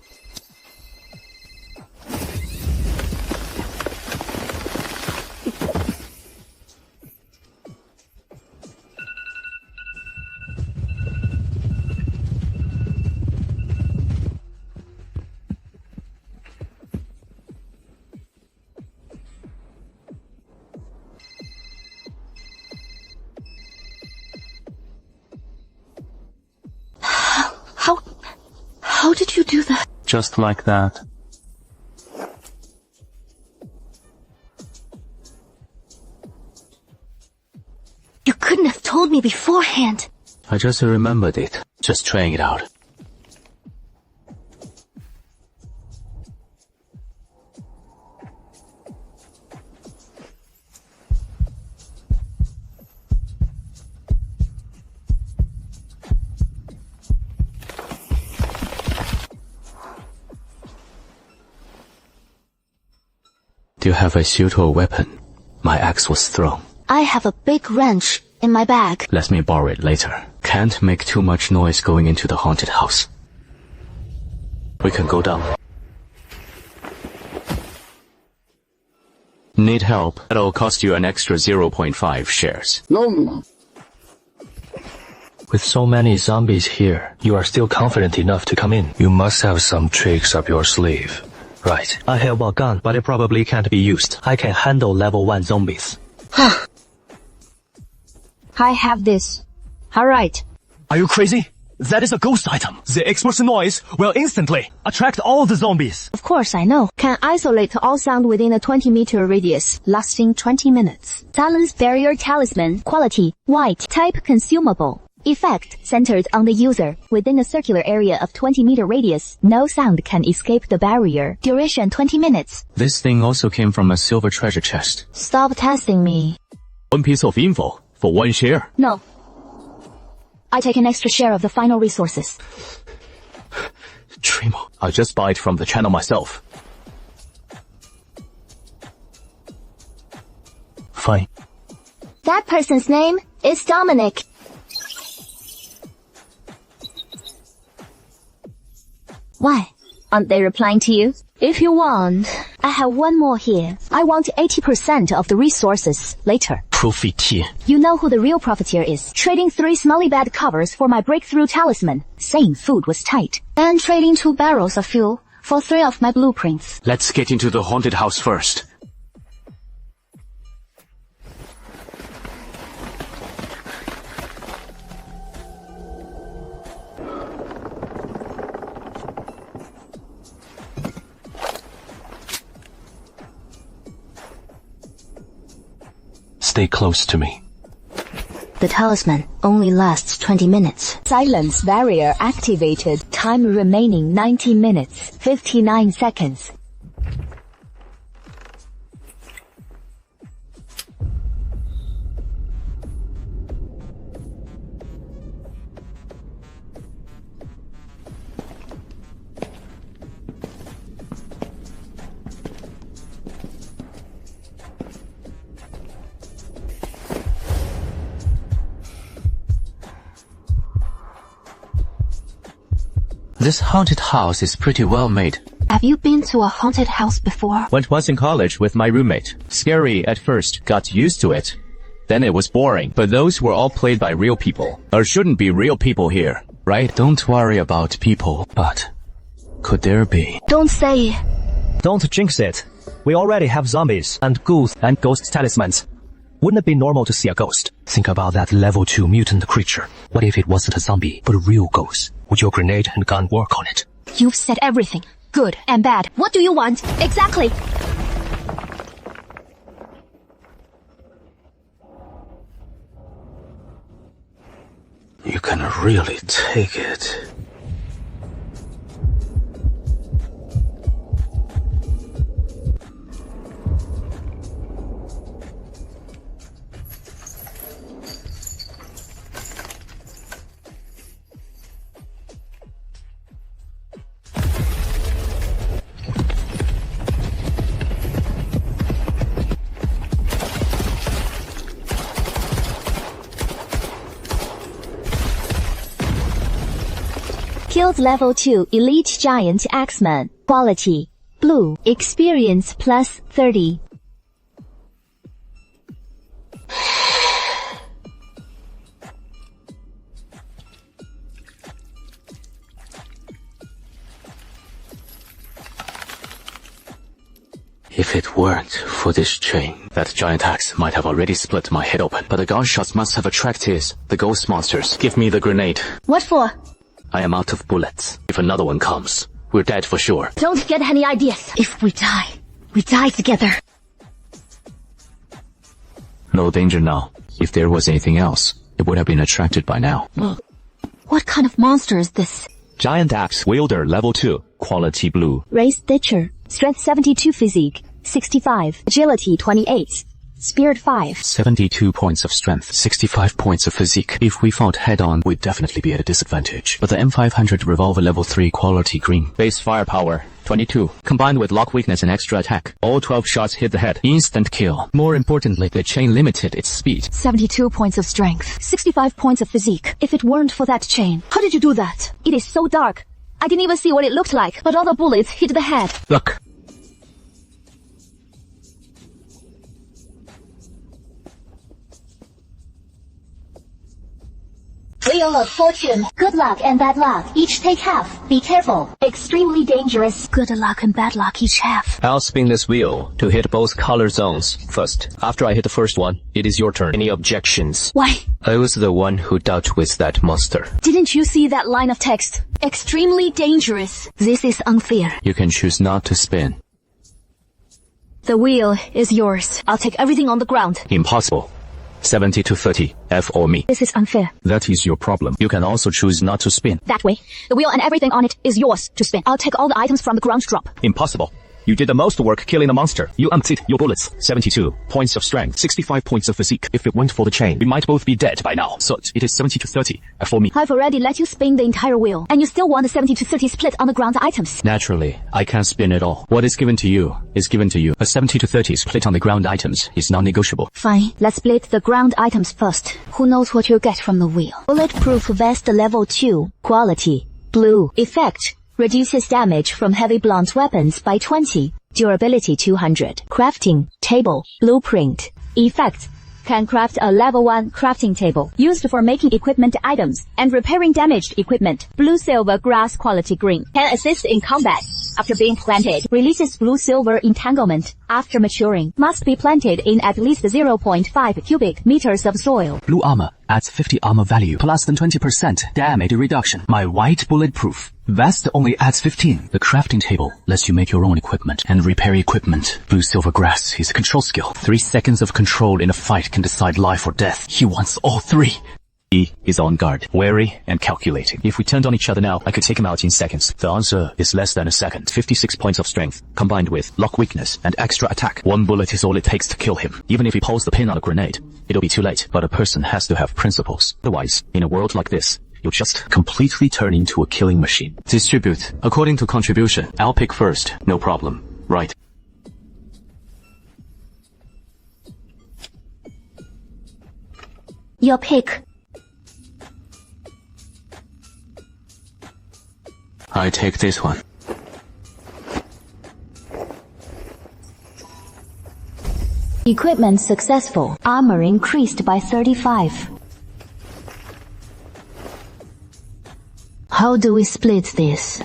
How did you do that? Just like that. You couldn't have told me beforehand. I just remembered it. Just trying it out. Do you have a suitable weapon? My axe was thrown. I have a big wrench in my bag. Let me borrow it later. Can't make too much noise going into the haunted house. We can go down. Need help? That'll cost you an extra 0.5 shares. No. With so many zombies here, you are still confident enough to come in. You must have some tricks up your sleeve. Right. I have a gun, but it probably can't be used. I can handle level 1 zombies. I have this. Alright. Are you crazy? That is a ghost item. The explosion noise will instantly attract all the zombies. Of course I know. Can isolate all sound within a 20-meter radius, lasting 20 minutes. Silence barrier talisman. Quality, white. Type consumable. Effect, centered on the user. Within a circular area of 20-meter radius, no sound can escape the barrier. Duration 20 minutes. This thing also came from a silver treasure chest. Stop testing me. One piece of info for 1 share. No. I take an extra share of the final resources. Trimo, I'll just buy it from the channel myself. Fine. That person's name is Dominic. Why? Aren't they replying to you? If you want, I have one more here. I want 80% of the resources later. Profiteer. You know who the real profiteer is. Trading 3 smelly bad covers for my breakthrough talisman, saying food was tight. And trading 2 barrels of fuel for 3 of my blueprints. Let's get into the haunted house first. Stay close to me. The talisman only lasts 20 minutes. Silence barrier activated. Time remaining 90 minutes, 59 seconds. This haunted house is pretty well made. Have you been to a haunted house before? Went once in college with my roommate. Scary at first, got used to it. Then it was boring, but those were all played by real people. There shouldn't be real people here, right? Don't worry about people, but could there be? Don't say. Don't jinx it. We already have zombies and ghouls and ghost talismans. Wouldn't it be normal to see a ghost? Think about that level 2 mutant creature. What if it wasn't a zombie, but a real ghost? Would your grenade and gun work on it? You've said everything. good and bad. What do you want? Exactly. You can really take it. Killed level 2 Elite Giant Axeman. Quality. Blue. Experience plus 30. If it weren't for this chain, that giant axe might have already split my head open. But the gunshots must have attracted the ghost monsters. Give me the grenade. What for? I am out of bullets. If another one comes, we're dead for sure. Don't get any ideas. If we die together. No danger now. If there was anything else, it would have been attracted by now. What kind of monster is this? Giant Axe Wielder Level 2. Quality Blue. Race Stitcher. Strength 72 Physique. 65. Agility 28. Spirit 5. 72 points of strength, 65 points of physique. If we fought head-on, we'd definitely be at a disadvantage. But the M500 Revolver Level 3 Quality Green. Base firepower 22. Combined with lock weakness and extra attack. All 12 shots hit the head. Instant kill. More importantly, the chain limited its speed. 72 points of strength, 65 points of physique. If it weren't for that chain, how did you do that? It is so dark. I didn't even see what it looked like, but all the bullets hit the head. Look. Wheel of Fortune. Good luck and bad luck. Each take half. Be careful. Extremely dangerous. Good luck and bad luck each half. I'll spin this wheel to hit both color zones first. After I hit the first one, it is your turn. Any objections? Why? I was the one who dealt with that monster. Didn't you see that line of text? Extremely dangerous. This is unfair. You can choose not to spin. The wheel is yours. I'll take everything on the ground. Impossible. 70 to 30. F or me. This is unfair. That is your problem. You can also choose not to spin. That way, the wheel and everything on it is yours to spin. I'll take all the items from the ground drop. Impossible. You did the most work killing the monster. You emptied your bullets. 72 points of strength, 65 points of physique. If it weren't for the chain, we might both be dead by now. So it is 70 to 30 for me. I've already let you spin the entire wheel, and you still want the 70 to 30 split on the ground items. Naturally, I can't spin it all. What is given to you is given to you. A 70 to 30 split on the ground items is non-negotiable. Fine. Let's split the ground items first. Who knows what you'll get from the wheel? Bulletproof Vest Level 2. Quality. Blue. Effect. Reduces damage from heavy blunt weapons by 20. Durability 200. Crafting table. Blueprint. Effect. Can craft a level 1 crafting table used for making equipment items and repairing damaged equipment. Blue silver grass quality green. Can assist in combat. After being planted, releases blue-silver entanglement. After maturing, must be planted in at least 0.5 cubic meters of soil. Blue armor adds 50 armor value, plus than 20% damage reduction. My white bulletproof vest only adds 15. The crafting table lets you make your own equipment and repair equipment. Blue silver grass is a control skill. 3 seconds of control in a fight can decide life or death. He wants all 3. He is on guard, wary and calculating. If we turned on each other now, I could take him out in seconds. The answer is less than a second. 56 points of strength, combined with lock weakness and extra attack. 1 bullet is all it takes to kill him. Even if he pulls the pin on a grenade, it'll be too late. But a person has to have principles. Otherwise, in a world like this, you'll just completely turn into a killing machine. Distribute. According to contribution, I'll pick first. No problem. Right. Your pick. I take this one. Equipment successful. Armor increased by 35. How do we split this?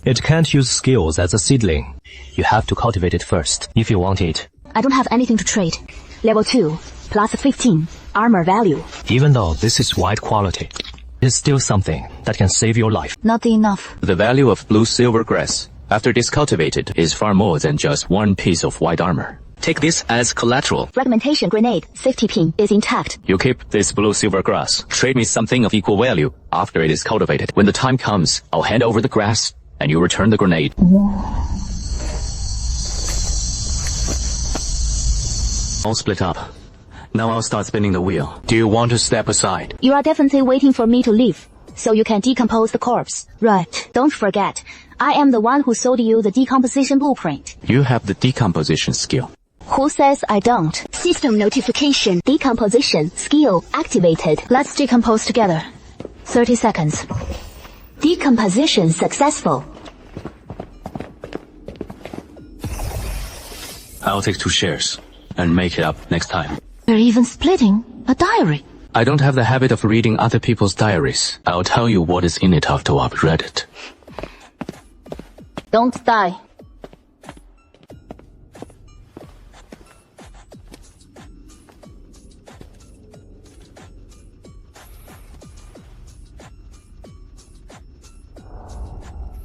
It can't use skills as a seedling. You have to cultivate it first, if you want it. I don't have anything to trade. Level 2, plus 15, armor value. Even though this is white quality, is still something that can save your life. Not enough. The value of blue silver grass, after discultivated, is far more than just one piece of white armor. Take this as collateral. Fragmentation grenade safety pin is intact. You keep this blue silver grass. Trade me something of equal value after it is cultivated. When the time comes, I'll hand over the grass and you return the grenade. All split up. Now I'll start spinning the wheel. Do you want to step aside? You are definitely waiting for me to leave, so you can decompose the corpse. Right. Don't forget, I am the one who sold you the decomposition blueprint. You have the decomposition skill. Who says I don't? System notification. Decomposition skill activated. Let's decompose together. 30 seconds. Decomposition successful. I'll take 2 shares and make it up next time. We're even splitting a diary. I don't have the habit of reading other people's diaries. I'll tell you what is in it after I've read it. Don't die.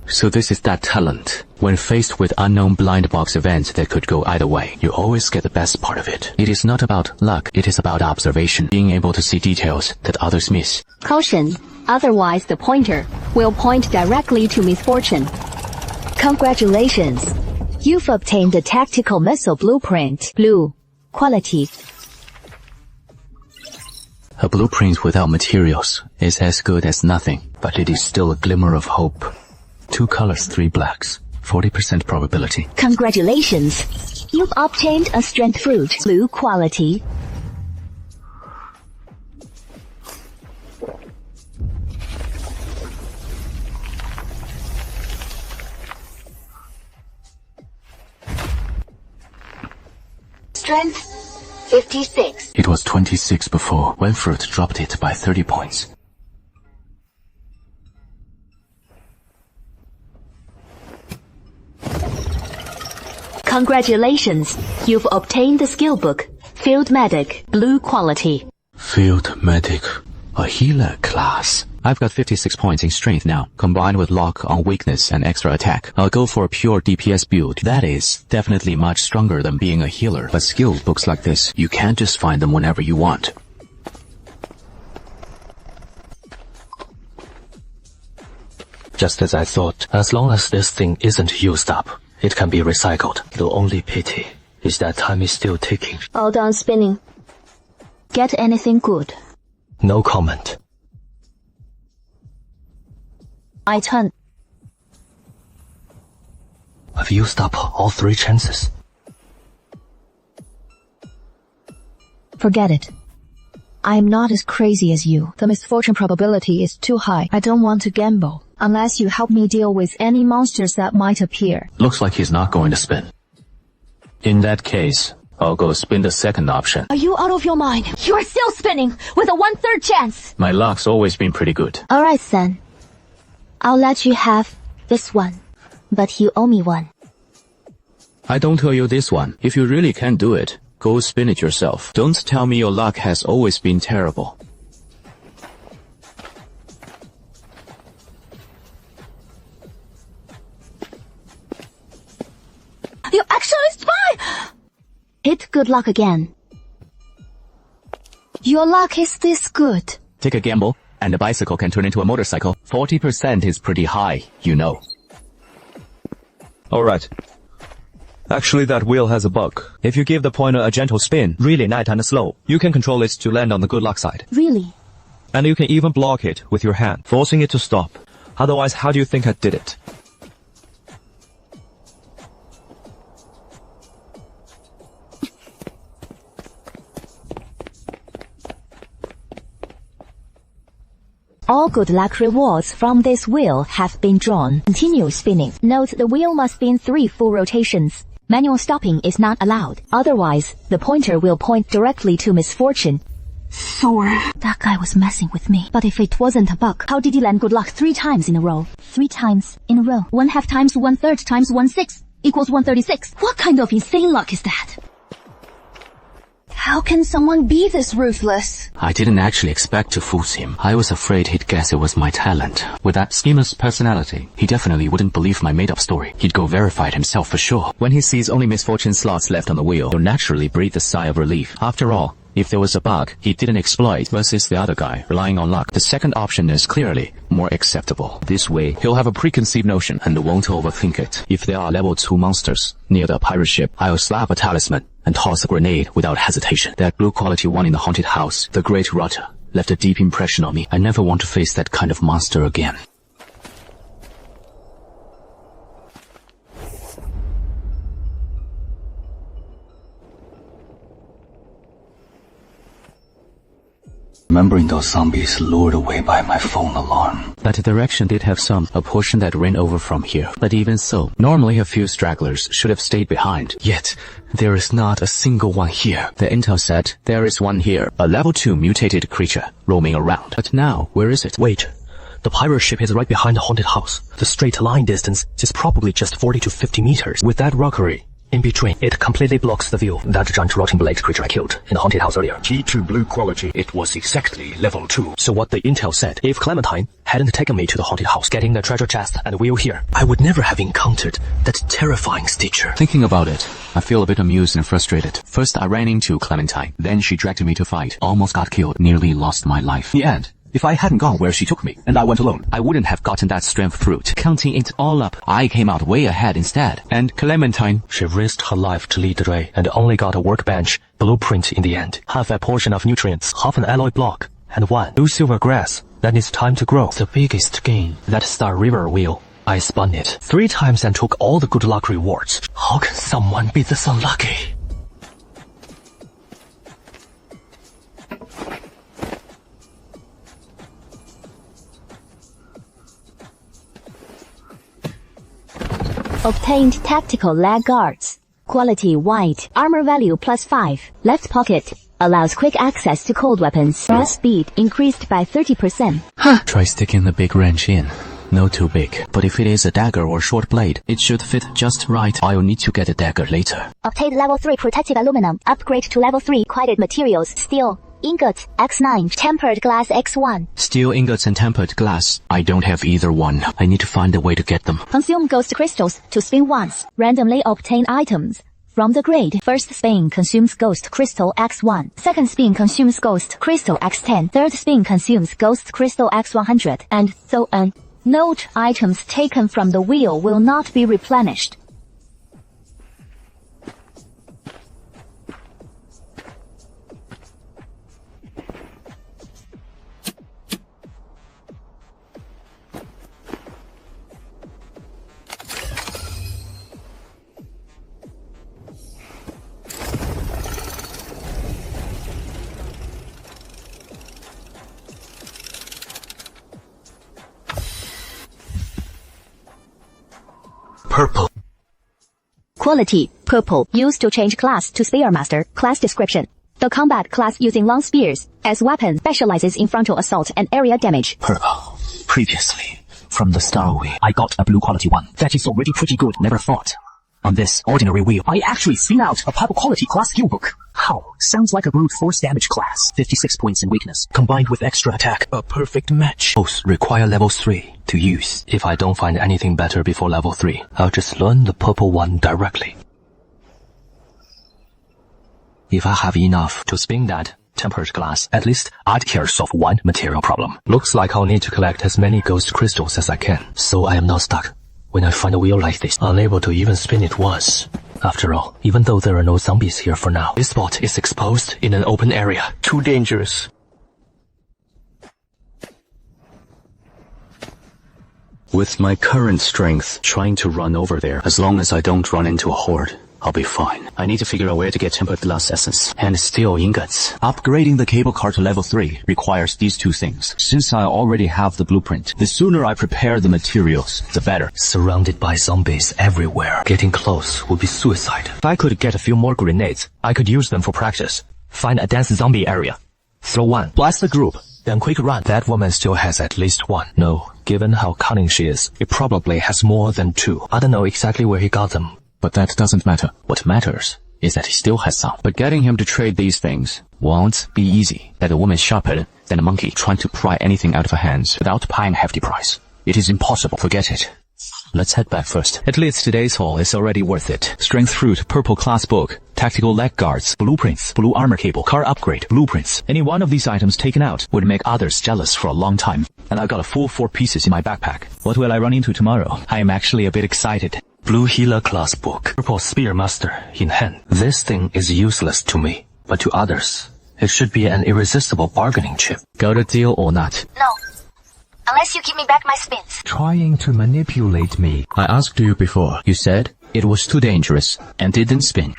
So this is that talent. When faced with unknown blind box events that could go either way, you always get the best part of it. It is not about luck, it is about observation, being able to see details that others miss. Caution. Otherwise the pointer will point directly to misfortune. Congratulations. You've obtained the tactical missile blueprint. Blue. Quality. A blueprint without materials is as good as nothing, but it is still a glimmer of hope. 2 colors, 3 blacks. 40% probability. Congratulations. You've obtained a strength fruit. Blue quality. Strength 56. It was 26 before, when Fruit dropped it by 30 points. Congratulations. You've obtained the skill book. Field Medic. Blue quality. Field Medic. A healer class. I've got 56 points in strength now, combined with lock on weakness and extra attack. I'll go for a pure DPS build. That is definitely much stronger than being a healer. But skill books like this, you can't just find them whenever you want. Just as I thought, as long as this thing isn't used up, it can be recycled. The only pity is that time is still ticking. All done spinning. Get anything good? No comment. My turn. I've used up all 3 chances. Forget it. I'm not as crazy as you. The misfortune probability is too high. I don't want to gamble, unless you help me deal with any monsters that might appear. Looks like he's not going to spin. In that case, I'll go spin the second option. Are you out of your mind? You are still spinning with a 1/3 chance. My luck's always been pretty good. Alright, son. I'll let you have this one, but you owe me one. I don't owe you this one. If you really can't do it, go spin it yourself. Don't tell me your luck has always been terrible. You actually spy! Hit good luck again. Your luck is this good. Take a gamble, and a bicycle can turn into a motorcycle. 40% is pretty high, you know. Alright. Actually, that wheel has a bug. If you give the pointer a gentle spin, really light and slow, you can control it to land on the good luck side. Really? And you can even block it with your hand, forcing it to stop. Otherwise, how do you think I did it? All good luck rewards from this wheel have been drawn. Continue spinning. Note the wheel must spin 3 full rotations. Manual stopping is not allowed. Otherwise, the pointer will point directly to misfortune. Thor. That guy was messing with me. But if it wasn't a bug, How did he land good luck 3 times in a row? 3 times in a row. 1/2 times 1/3 times 1/6 equals 136. what kind of insane luck is that? How can someone be this ruthless? I didn't actually expect to fool him. I was afraid he'd guess it was my talent. With that schemer's personality, he definitely wouldn't believe my made-up story. He'd go verify it himself for sure. When he sees only misfortune slots left on the wheel, he'll naturally breathe a sigh of relief. After all, if there was a bug he didn't exploit versus the other guy relying on luck, the second option is clearly more acceptable. This way, he'll have a preconceived notion and won't overthink it. If there are level 2 monsters near the pirate ship, I'll slap a talisman and toss a grenade without hesitation. That blue quality one in the haunted house, the Great Rotter, left a deep impression on me. I never want to face that kind of monster again. Remembering those zombies lured away by my phone alarm. That direction did have a portion that ran over from here. But even so, normally a few stragglers should have stayed behind. Yet, there is not a single one here. The intel said there is one here, a level 2 mutated creature roaming around. But now, where is it? Wait. The pirate ship is right behind the haunted house. The straight line distance is probably just 40 to 50 meters. With that rockery in between, it completely blocks the view. That giant rotting blade creature I killed in the haunted house earlier. T2 blue quality, it was exactly level 2. So what the intel said, if Clementine hadn't taken me to the haunted house, getting the treasure chest and wheel here, I would never have encountered that terrifying Stitcher. Thinking about it, I feel a bit amused and frustrated. First I ran into Clementine, then she dragged me to fight, almost got killed, nearly lost my life. The end. If I hadn't gone where she took me, and I went alone, I wouldn't have gotten that strength fruit. Counting it all up, I came out way ahead instead. And Clementine, she risked her life to lead the way, and only got a workbench blueprint in the end. Half a portion of nutrients, half an alloy block, and one blue silver grass that needs time to grow. The biggest gain, that Star River wheel. I spun it 3 times and took all the good luck rewards. How can someone be this unlucky? Obtained tactical leg guards. Quality white. Armor value +5. Left pocket. Allows quick access to cold weapons. Thrust speed increased by 30%. Try sticking the big wrench in. No too big. But if it is a dagger or short blade, it should fit just right. I'll need to get a dagger later. Obtained level 3 protective aluminum. Upgrade to level 3 quieted materials. Steel. Ingots, X9, tempered glass X1. Steel ingots and tempered glass. I don't have either one. I need to find a way to get them. Consume ghost crystals to spin once. Randomly obtain items from the grade. First spin consumes ghost crystal X1. Second spin consumes ghost crystal X10. Third spin consumes ghost crystal X100. And so on. Note, items taken from the wheel will not be replenished. Purple. Quality, purple, used to change class to Spearmaster. Class description. The combat class using long spears as weapon specializes in frontal assault and area damage. Purple. Previously, from the Star Wheel, I got a blue quality one. That is already pretty good, never thought. On this ordinary wheel, I actually spin out a purple quality class skill book. How? Sounds like a brute force damage class. 56 points in weakness, combined with extra attack. A perfect match. Both require level 3 to use. If I don't find anything better before level 3, I'll just learn the purple one directly. If I have enough to spin that tempered glass, at least I'd care solve one material problem. Looks like I'll need to collect as many ghost crystals as I can, so I am not stuck when I find a wheel like this, unable to even spin it once. After all, even though there are no zombies here for now, this spot is exposed in an open area. Too dangerous. With my current strength, trying to run over there, as long as I don't run into a horde, I'll be fine. I need to figure out where to get tempered glass essence and steel ingots. Upgrading the cable car to level 3 requires these 2 things. Since I already have the blueprint, the sooner I prepare the materials, the better. Surrounded by zombies everywhere. Getting close would be suicide. If I could get a few more grenades, I could use them for practice. Find a dense zombie area. Throw one. Blast the group. Then quick run. That woman still has at least one. No, given how cunning she is, it probably has more than 2. I don't know exactly where he got them. But that doesn't matter. What matters is that he still has some. But getting him to trade these things won't be easy. That a woman sharper than a monkey trying to pry anything out of her hands without paying a hefty price. It is impossible. Forget it. Let's head back first. At least today's haul is already worth it. Strength fruit, purple class book, tactical leg guards, blueprints, blue armor cable, car upgrade, blueprints. Any one of these items taken out would make others jealous for a long time. And I've got a full 4 pieces in my backpack. What will I run into tomorrow? I am actually a bit excited. Blue healer class book, purple spearmaster in hand. This thing is useless to me, but to others, it should be an irresistible bargaining chip. Got a deal or not? No. Unless you give me back my spins. Trying to manipulate me. I asked you before. You said it was too dangerous and didn't spin.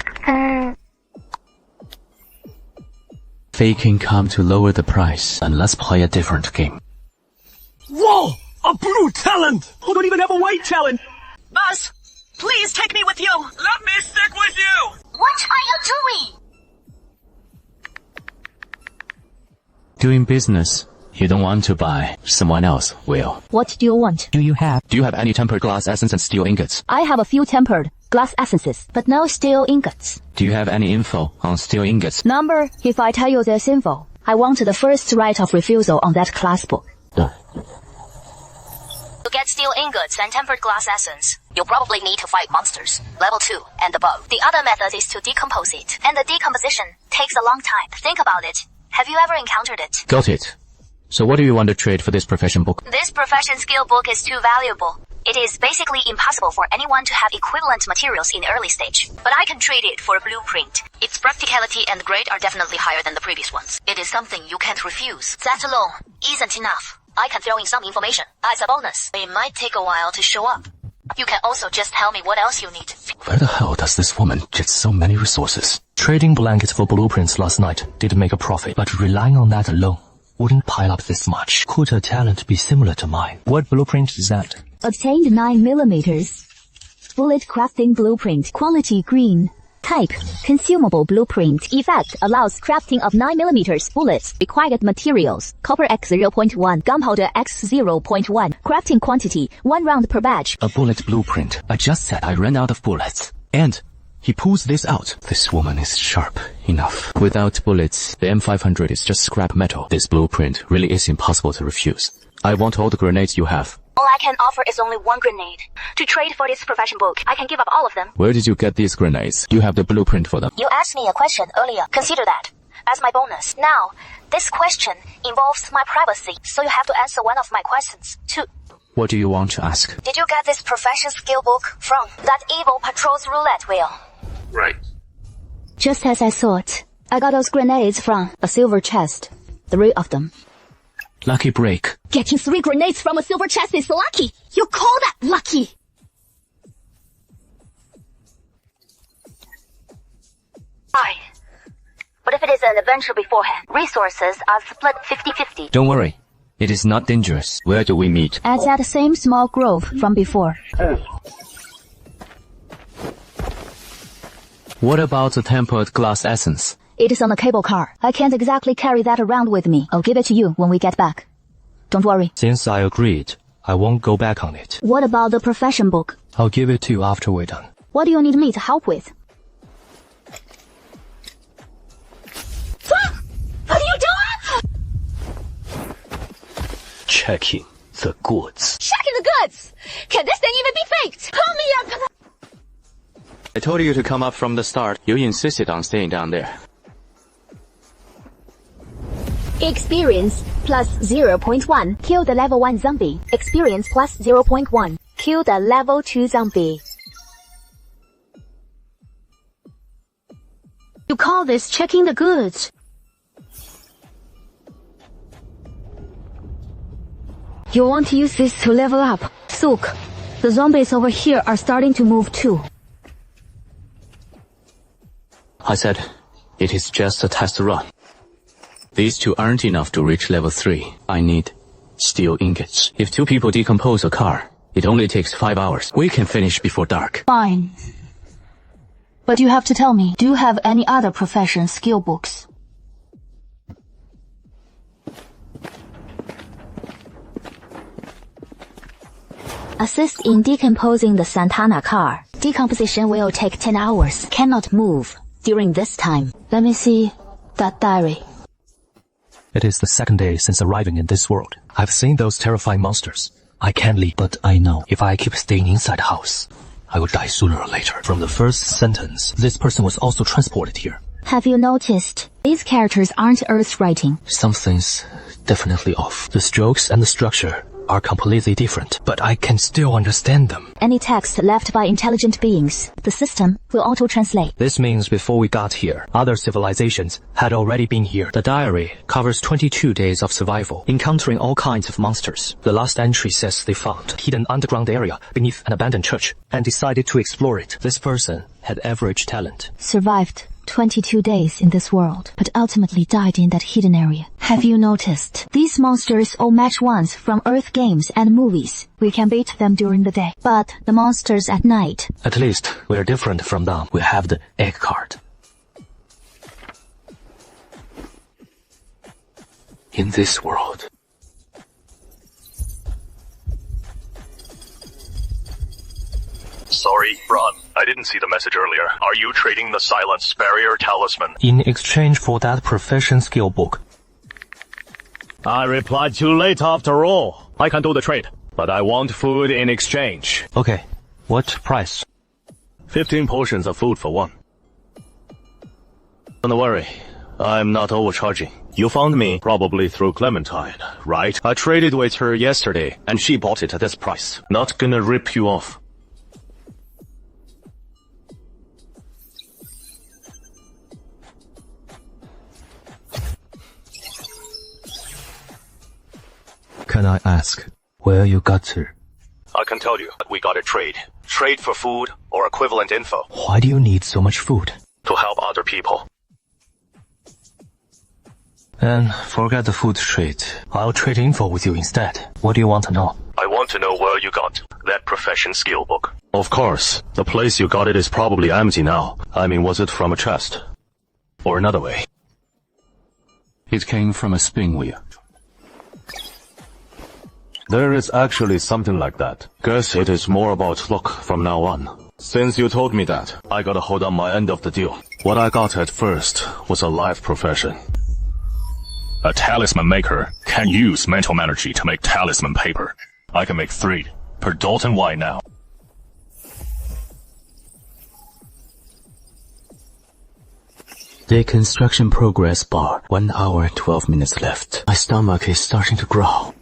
Faking come to lower the price, and let's play a different game. Whoa! A blue talent! Who don't even have a white talent? Buzz, please take me with you. Let me stick with you. What are you doing? Doing business. You don't want to buy, someone else will. What do you want? Do you have any tempered glass essence and steel ingots? I have a few tempered glass essences, but no steel ingots. Do you have any info on steel ingots? Number, if I tell you this info, I want the first right of refusal on that class book. To get steel ingots and tempered glass essence, you'll probably need to fight monsters, level 2 and above. The other method is to decompose it, and the decomposition takes a long time. Think about it. Have you ever encountered it? Got it. So what do you want to trade for this profession book? This profession skill book is too valuable. It is basically impossible for anyone to have equivalent materials in the early stage. But I can trade it for a blueprint. Its practicality and grade are definitely higher than the previous ones. It is something you can't refuse. That alone isn't enough. I can throw in some information as a bonus. It might take a while to show up. You can also just tell me what else you need. Where the hell does this woman get so many resources? Trading blankets for blueprints last night didn't make a profit, but relying on that alone wouldn't pile up this much. Could her talent be similar to mine? What blueprint is that? Obtained 9mm. Bullet crafting blueprint. Quality green. Type, consumable blueprint. Effect, allows crafting of 9mm bullets. Required materials, copper X 0.1, gunpowder X 0.1. Crafting quantity, 1 round per batch. A bullet blueprint. I just said I ran out of bullets. And he pulls this out. This woman is sharp enough. Without bullets, the M500 is just scrap metal. This blueprint really is impossible to refuse. I want all the grenades you have. All I can offer is only 1 grenade. To trade for this profession book, I can give up all of them. Where did you get these grenades? You have the blueprint for them. You asked me a question earlier. Consider that as my bonus. Now, this question involves my privacy, so you have to answer one of my questions, too. What do you want to ask? Did you get this profession skill book from that evil patrol's roulette wheel? Right. Just as I thought. I got those grenades from a silver chest. 3 of them. Lucky break. Getting 3 grenades from a silver chest is lucky. You call that lucky? Fine. But if it is an adventure beforehand, resources are split 50-50. Don't worry. It is not dangerous. Where do we meet? At that same small grove from before. What about the tempered glass essence? It is on the cable car. I can't exactly carry that around with me. I'll give it to you when we get back. Don't worry. Since I agreed, I won't go back on it. What about the profession book? I'll give it to you after we're done. What do you need me to help with? What are you doing? Checking the goods. Checking the goods. Can this thing even be faked? Pull me up. I told you to come up from the start. You insisted on staying down there. Experience plus 0.1. Kill the level 1 zombie. Experience plus 0.1. Kill the level 2 zombie. You call this checking the goods? You want to use this to level up. Sook, the zombies over here are starting to move too. I said, it is just a test run. These 2 aren't enough to reach level 3. I need steel ingots. If 2 people decompose a car, it only takes 5 hours. We can finish before dark. Fine. But you have to tell me, do you have any other profession skill books? Assist in decomposing the Santana car. Decomposition will take 10 hours. Cannot move. during this time. Let me see that diary. It is the second day since arriving in this world. I've seen those terrifying monsters. I can't leave, but I know if I keep staying inside the house, I will die sooner or later. From the first sentence, this person was also transported here. Have you noticed? These characters aren't Earth's writing. Something's definitely off. The strokes and the structure are completely different, but I can still understand them. Any text left by intelligent beings, the system will auto-translate. This means before we got here, other civilizations had already been here. The diary covers 22 days of survival, encountering all kinds of monsters. The last entry says they found a hidden underground area beneath an abandoned church and decided to explore it. This person had average talent. Survived 22 days in this world, but ultimately died in that hidden area. Have you noticed? These monsters all match ones from Earth games and movies. We can beat them during the day, but the monsters at night. At least we're different from them. We have the egg card. In this world, Sorry, Ron. I didn't see the message earlier. Are you trading the silence barrier talisman? in exchange for that profession skill book. I replied too late after all. I can do the trade, but I want food in exchange. Okay, what price? 15 portions of food for one. Don't worry, I'm not overcharging. You found me probably through Clementine, right? I traded with her yesterday, and she bought it at this price. Not gonna rip you off. Can I ask where you got to? I can tell you, we got a trade. Trade for food or equivalent info. Why do you need so much food? To help other people. And forget the food trade. I'll trade info with you instead. What do you want to know? I want to know where you got that profession skill book. Of course, the place you got it is probably empty now. I mean, was it from a chest? Or another way? It came from a spin wheel. There is actually something like that. Guess it is more about luck from now on. Since you told me that, I gotta hold on my end of the deal. What I got at first was a life profession. A talisman maker can use mental energy to make talisman paper. I can make 3 per Dalton Y now. Deconstruction progress bar. 1 hour, 12 minutes left. My stomach is starting to growl.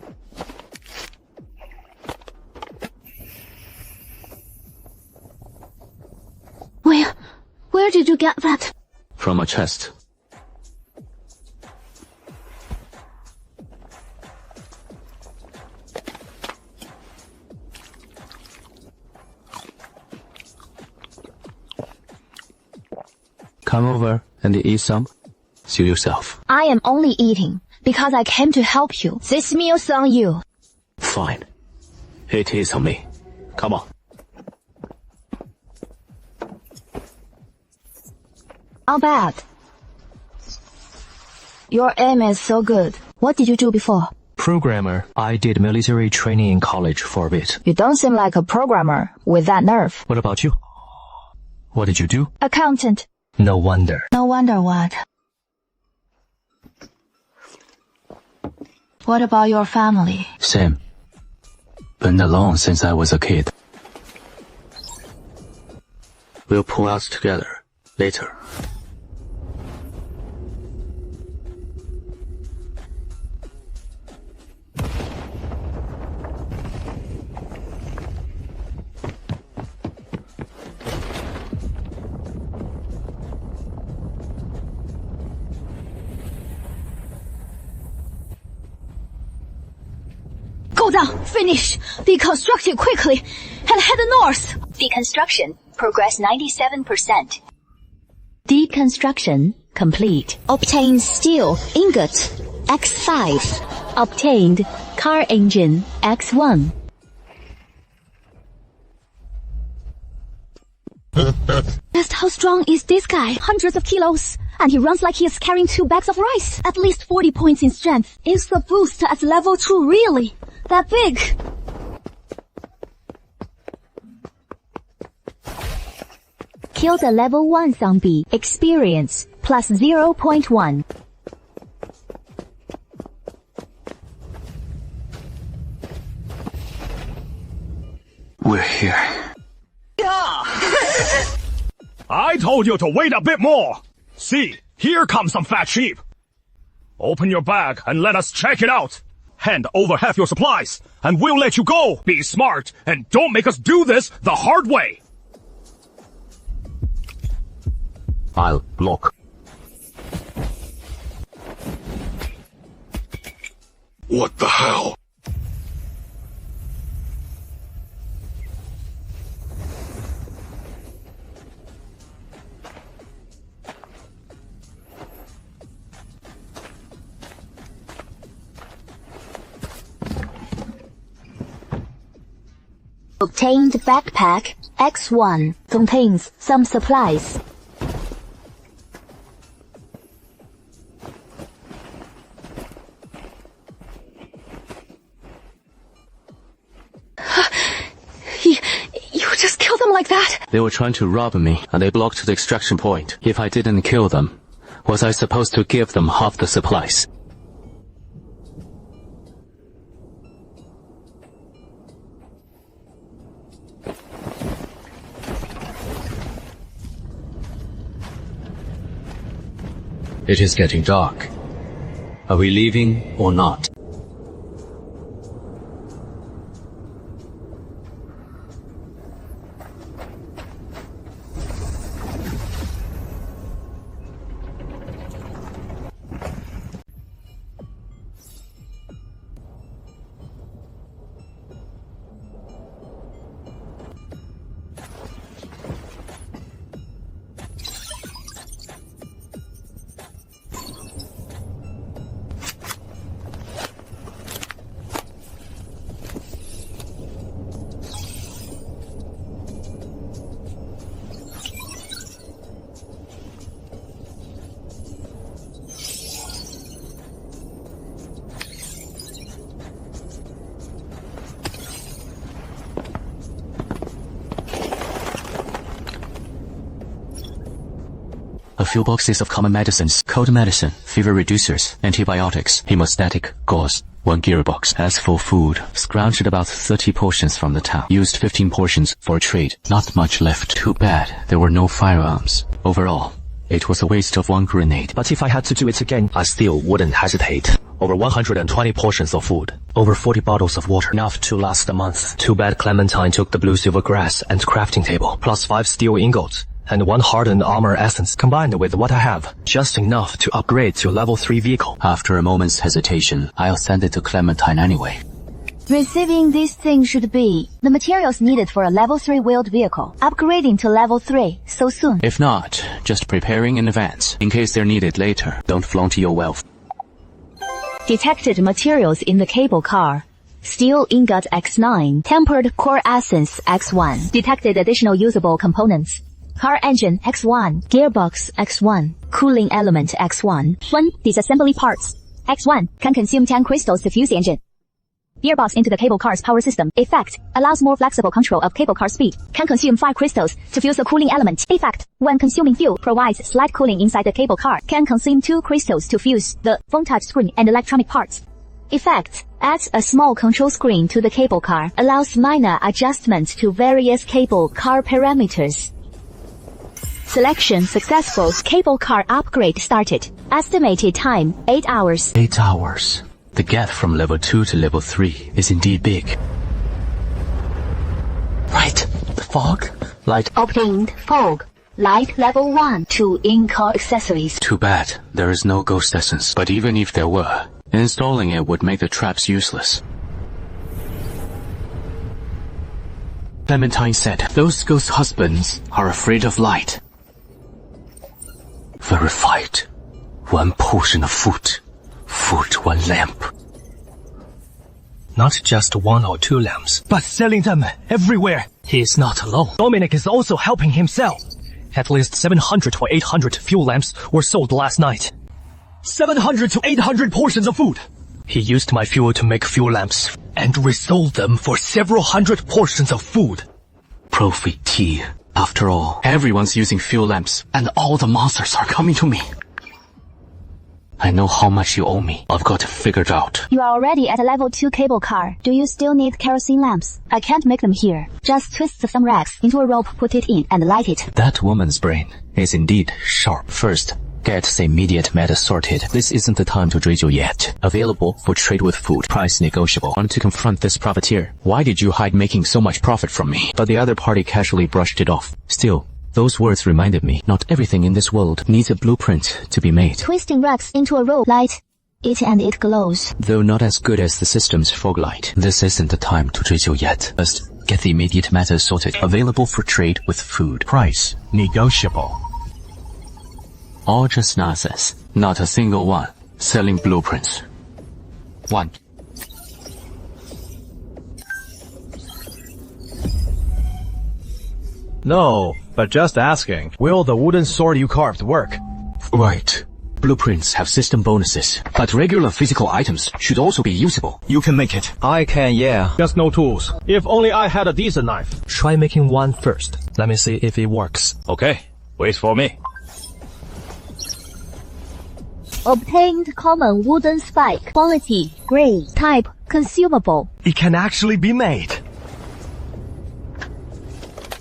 Where did you get that? From a chest. Come over and eat some. Suit yourself. I am only eating because I came to help you. This meal's on you. Fine. It is on me. Come on. Not bad. Your aim is so good. What did you do before? Programmer. I did military training in college for a bit. You don't seem like a programmer with that nerve. What about you? What did you do? Accountant. No wonder. No wonder what. What about your family? Same. Been alone since I was a kid. We'll pull out together later. Go down, finish, deconstruct it quickly, and head north. Deconstruction, progress 97%. Deconstruction complete. Obtained steel ingot X5. Obtained car engine X1. Just how strong is this guy? Hundreds of kilos. And he runs like he is carrying 2 bags of rice. At least 40 points in strength. Is the boost at level 2 really that big? Kill the level 1 zombie. Experience plus 0.1. We're here. I told you to wait a bit more. See, here comes some fat sheep. Open your bag and let us check it out. Hand over half your supplies, and we'll let you go. Be smart, and don't make us do this the hard way. I'll lock. What the hell? Obtained backpack X1 contains some supplies. You just killed them like that? They were trying to rob me, and they blocked the extraction point. If I didn't kill them, was I supposed to give them half the supplies? It is getting dark. Are we leaving or not? A few boxes of common medicines, cold medicine, fever reducers, antibiotics, hemostatic, gauze, 1 gearbox. As for food, scrounged about 30 portions from the town. Used 15 portions for trade. Not much left. Too bad there were no firearms. Overall, it was a waste of 1 grenade. But if I had to do it again, I still wouldn't hesitate. Over 120 portions of food. Over 40 bottles of water. Enough to last a month. Too bad Clementine took the blue silver grass and crafting table. Plus 5 steel ingots. And 1 hardened armor essence combined with what I have. Just enough to upgrade to level 3 vehicle. After a moment's hesitation, I'll send it to Clementine anyway. Receiving this thing should be the materials needed for a level 3 wheeled vehicle. Upgrading to level 3 so soon. If not, just preparing in advance, in case they're needed later. Don't flaunt your wealth. Detected materials in the cable car. Steel ingot X9. Tempered core essence X1. Detected additional usable components. Car engine X1. Gearbox X1. Cooling element X1. 1. Disassembly parts. X1 can consume 10 crystals to fuse the engine. Gearbox into the cable car's power system. Effect allows more flexible control of cable car speed. Can consume 5 crystals to fuse the cooling element. Effect when consuming fuel provides slight cooling inside the cable car. Can consume 2 crystals to fuse the phone touch screen and electronic parts. Effect adds a small control screen to the cable car. Allows minor adjustments to various cable car parameters. Selection successful. Cable car upgrade started. Estimated time 8 hours. 8 hours. The gap from level 2 to level 3 is indeed big. Right. The fog. Light. Obtained fog. Light level 1. 2 in-car accessories. Too bad there is no ghost essence. But even if there were, installing it would make the traps useless. Clementine said those ghost husbands are afraid of light. Verified. 1 portion of food. Food 1 lamp. Not just 1 or 2 lamps, but selling them everywhere. He is not alone. Dominic is also helping himself. At least 700 or 800 fuel lamps were sold last night. 700 to 800 portions of food. He used my fuel to make fuel lamps and resold them for several hundred portions of food. Profit After all, everyone's using fuel lamps, and all the monsters are coming to me. I know how much you owe me. I've got it figured out. You are already at a level 2 cable car. Do you still need kerosene lamps? I can't make them here. Just twist the thumb racks into a rope, put it in, and light it. That woman's brain is indeed sharp. First, get the immediate matter sorted. This isn't the time to trade yet. Available for trade with food. Price negotiable. I want to confront this profiteer. Why did you hide making so much profit from me? But the other party casually brushed it off. Still, those words reminded me, not everything in this world needs a blueprint to be made. Twisting racks into a rope, light it and it glows. Though not as good as the system's fog light. This isn't the time to trade yet. First, get the immediate matter sorted. Available for trade with food. Price negotiable. All just nonsense. Not a single one. Selling blueprints. 1. No, but just asking. Will the wooden sword you carved work? Right. Blueprints have system bonuses, but regular physical items should also be usable. You can make it. I can, yeah. Just no tools. If only I had a decent knife. Try making one first. Let me see if it works. Okay, wait for me. Obtained common wooden spike. Quality, gray. Type, consumable. It can actually be made.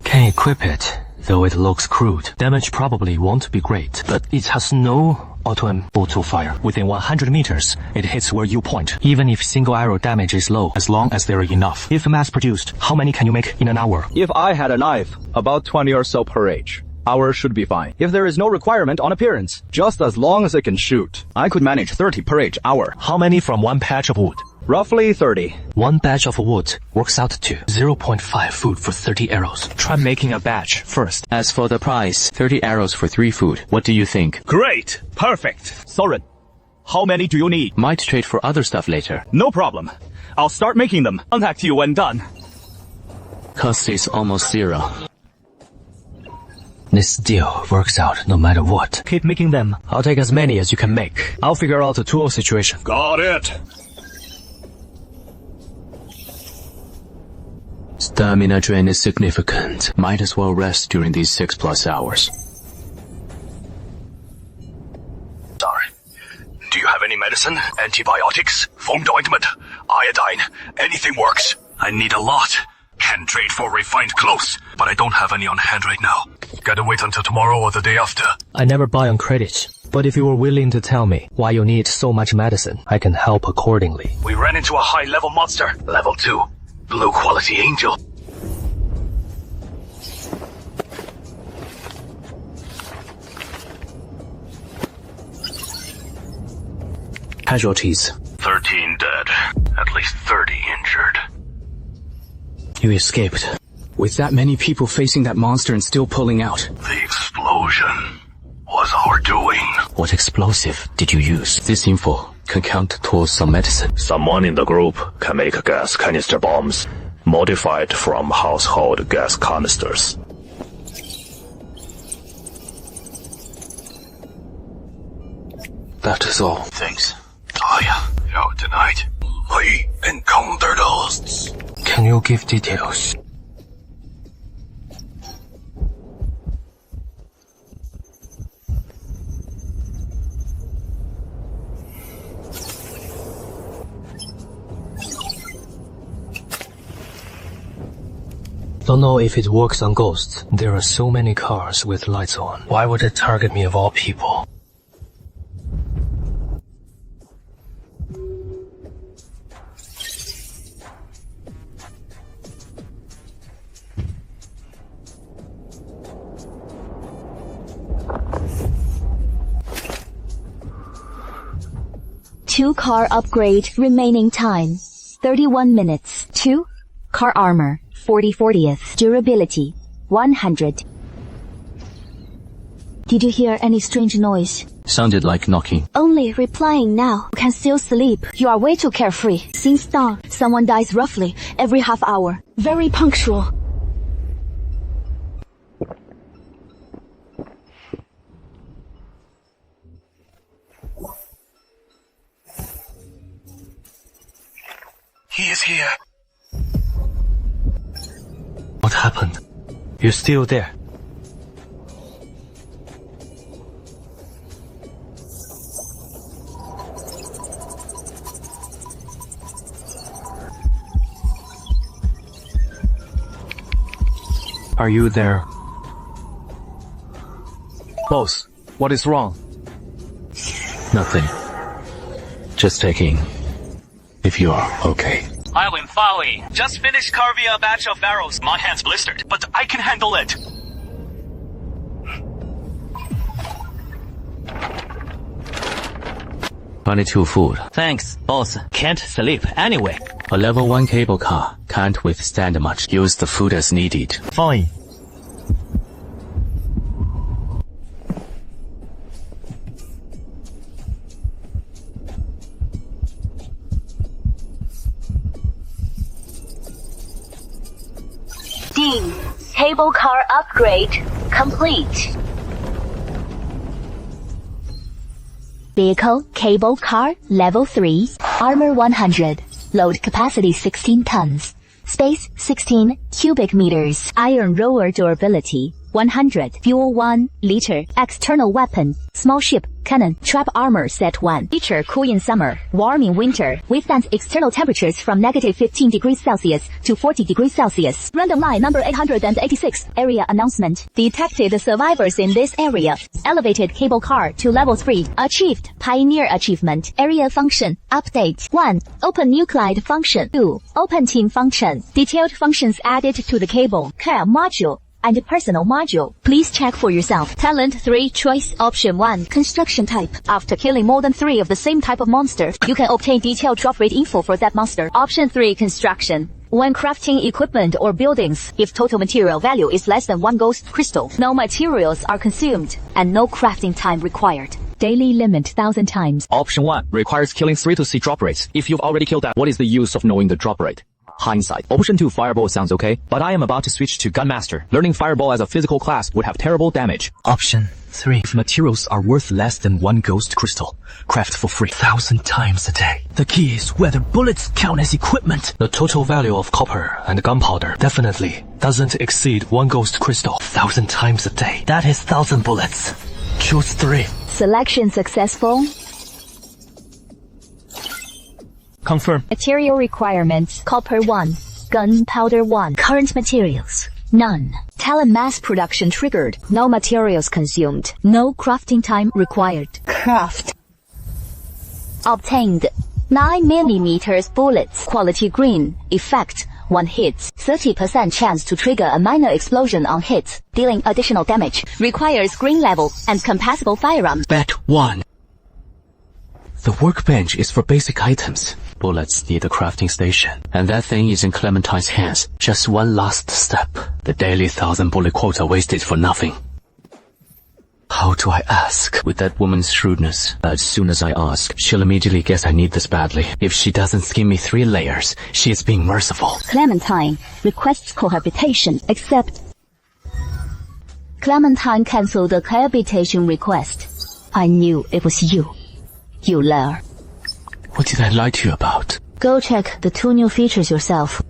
Can equip it, though it looks crude. Damage probably won't be great, but it has no auto-aim auto fire. Within 100 meters, it hits where you point, even if single arrow damage is low, as long as there are enough. If mass-produced, how many can you make in an hour? If I had a knife, about 20 or so per age. Hour should be fine. If there is no requirement on appearance, just as long as it can shoot, I could manage 30 per age hour. How many from one patch of wood? Roughly 30. One batch of wood works out to 0.5 food for 30 arrows. Try making a batch first. As for the price, 30 arrows for 3 food. What do you think? Great! Perfect! Soren, how many do you need? Might trade for other stuff later. No problem. I'll start making them. Contact you when done. Cost is almost 0. This deal works out no matter what. Keep making them. I'll take as many as you can make. I'll figure out the tool situation. Got it. Stamina drain is significant. Might as well rest during these 6+ hours. Sorry. Do you have any medicine? Antibiotics? Foamed ointment? Iodine? Anything works. I need a lot. Can trade for refined clothes, but I don't have any on hand right now. Gotta wait until tomorrow or the day after. I never buy on credit, but if you were willing to tell me why you need so much medicine, I can help accordingly. We ran into a high-level monster. Level 2. Blue quality angel. Casualties. 13 dead. At least 30 injured. You escaped. With that many people facing that monster and still pulling out. The explosion was our doing. What explosive did you use? This info can count towards some medicine. Someone in the group can make gas canister bombs, modified from household gas canisters. That is all. Thanks. Oh yeah. Out tonight. We encountered hosts. Can you give details? Don't know if it works on ghosts. There are so many cars with lights on. Why would it target me of all people? Two car upgrade remaining time 31 minutes. 2 car armor 40/40th durability 100. Did you hear any strange noise? Sounded like knocking. Only replying now. You can still sleep. You are way too carefree. Since dawn, someone dies roughly every half hour. Very punctual. He is here. What happened? You're still there. Are you there? Boss, what is wrong? Nothing. Just checking if you are okay. I went following. Just finished carving a batch of barrels. My hand's blistered, but I can handle it. $22 food. Thanks, boss. Can't sleep anyway. A level 1 cable car can't withstand much. Use the food as needed. Fine. D. Cable car upgrade complete. Vehicle, cable car, level 3, armor 100, load capacity 16 tons, space 16 cubic meters, iron roller durability 100, fuel 1 liter, external weapon, small ship, cannon, trap armor set 1, feature cool in summer, warm in winter, withstands external temperatures from negative 15 degrees Celsius to 40 degrees Celsius. Random line number 886, area announcement. Detected survivors in this area. Elevated cable car to level 3. Achieved pioneer achievement. Area function. Update. 1. Open nuclide function. 2. Open team function. Detailed functions added to the cable car module and personal module. Please check for yourself. Talent 3 choice. Option 1. Construction type. After killing more than 3 of the same type of monster, you can obtain detailed drop rate info for that monster. Option 3. Construction. When crafting equipment or buildings, if total material value is less than 1 ghost crystal, no materials are consumed and no crafting time required. Daily limit 1,000 times. Option 1 requires killing 3 to see drop rates. If you've already killed that, what is the use of knowing the drop rate? Hindsight. Option 2 Fireball sounds okay, but I am about to switch to Gunmaster. Learning Fireball as a physical class would have terrible damage. Option 3. If materials are worth less than 1 ghost crystal, craft for free 1,000 times a day. The key is whether bullets count as equipment. The total value of copper and gunpowder definitely doesn't exceed 1 ghost crystal 1,000 times a day. That is 1,000 bullets. Choose 3. Selection successful. Confirm. Material requirements. Copper 1. Gunpowder 1. Current materials. None. Talent mass production triggered. No materials consumed. No crafting time required. Craft. Obtained. 9mm bullets. Quality green. Effect. 1 hit. 30% chance to trigger a minor explosion on hit, dealing additional damage. Requires green level and compatible firearm. Bet 1. The workbench is for basic items. Bullets need a crafting station. And that thing is in Clementine's hands. Just one last step. The daily 1,000 bullet quota wasted for nothing. How do I ask? With that woman's shrewdness. As soon as I ask, she'll immediately guess I need this badly. If she doesn't skim me 3 layers, she is being merciful. Clementine requests cohabitation. Accept. Clementine cancelled the cohabitation request. I knew it was you. You liar. What did I lie to you about? Go check the 2 new features yourself.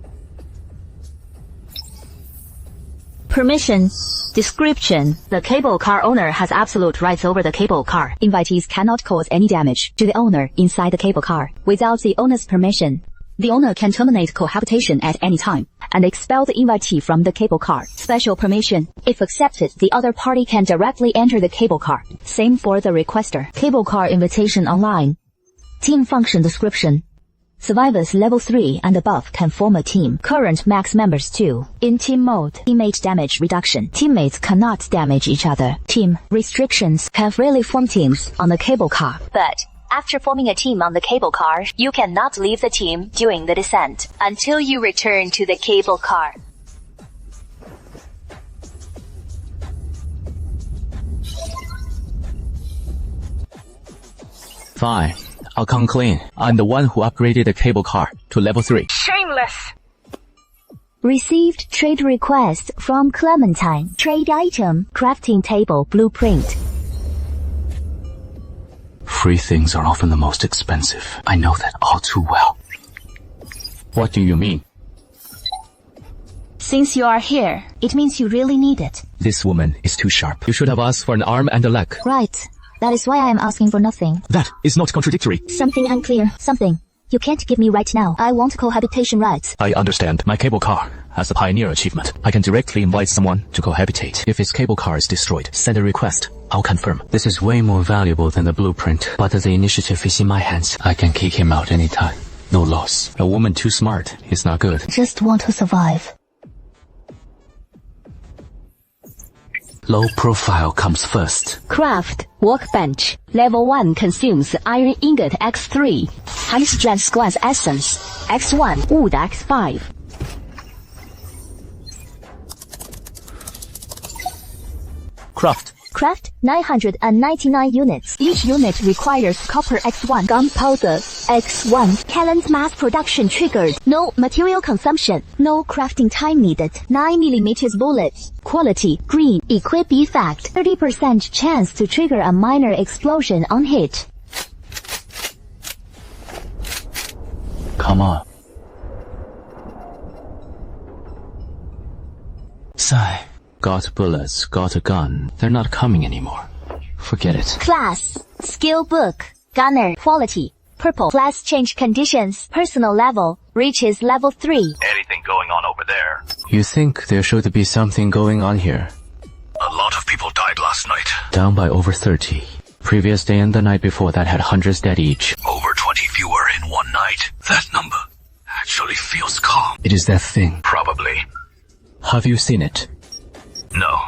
Permission. Description. The cable car owner has absolute rights over the cable car. Invitees cannot cause any damage to the owner inside the cable car. Without the owner's permission, the owner can terminate cohabitation at any time and expel the invitee from the cable car. Special permission. If accepted, the other party can directly enter the cable car. Same for the requester. Cable car invitation online. Team function description. Survivors level 3 and above can form a team. Current max members 2. In team mode, teammate damage reduction. Teammates cannot damage each other. Team restrictions can freely form teams on the cable car. But after forming a team on the cable car, you cannot leave the team during the descent until you return to the cable car. Fine. I'll come clean. I'm the one who upgraded the cable car to level 3. Shameless! Received trade request from Clementine. Trade item, crafting table, blueprint. Free things are often the most expensive. I know that all too well. What do you mean? Since you are here, it means you really need it. This woman is too sharp. You should have asked for an arm and a leg. Right. That is why I am asking for nothing. That is not contradictory. Something unclear. Something. You can't give me right now. I want cohabitation rights. I understand. My cable car has a pioneer achievement. I can directly invite someone to cohabitate. If his cable car is destroyed, send a request. I'll confirm. This is way more valuable than the blueprint, but the initiative is in my hands. I can kick him out anytime. No loss. A woman too smart is not good. Just want to survive. Low profile comes first. Craft workbench. Level 1 consumes iron ingot X3, high strength glass essence X1, wood X5. Craft. Craft 999 units. Each unit requires copper X1, gunpowder X1. Talent mass production triggered. No material consumption. No crafting time needed. 9mm bullets. Quality green. Equip effect 30% chance to trigger a minor explosion on hit. Come on. Sigh. Got bullets, got a gun. They're not coming anymore. Forget it. Class. Skill book. Gunner. Quality. Purple. Class change conditions. Personal level. Reaches level 3. Anything going on over there? You think there should be something going on here? A lot of people died last night. Down by over 30. Previous day and the night before that had hundreds dead each. Over 20 fewer in one night. That number actually feels calm. It is that thing. Probably. Have you seen it? No.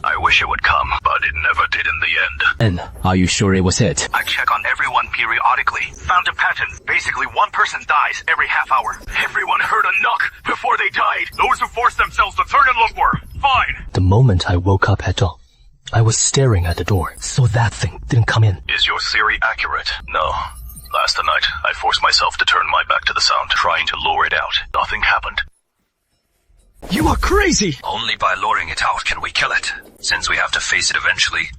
I wish it would come, but it never did in the end. And are you sure it was it? I check on everyone periodically. Found a pattern. Basically, one person dies every half hour. Everyone heard a knock before they died. Those who forced themselves to turn and look were fine. The moment I woke up at dawn, I was staring at the door, so that thing didn't come in. Is your theory accurate? No. Last night, I forced myself to turn my back to the sound, trying to lure it out. Nothing happened. You are crazy! Only by luring it out can we kill it. Since we have to face it eventually,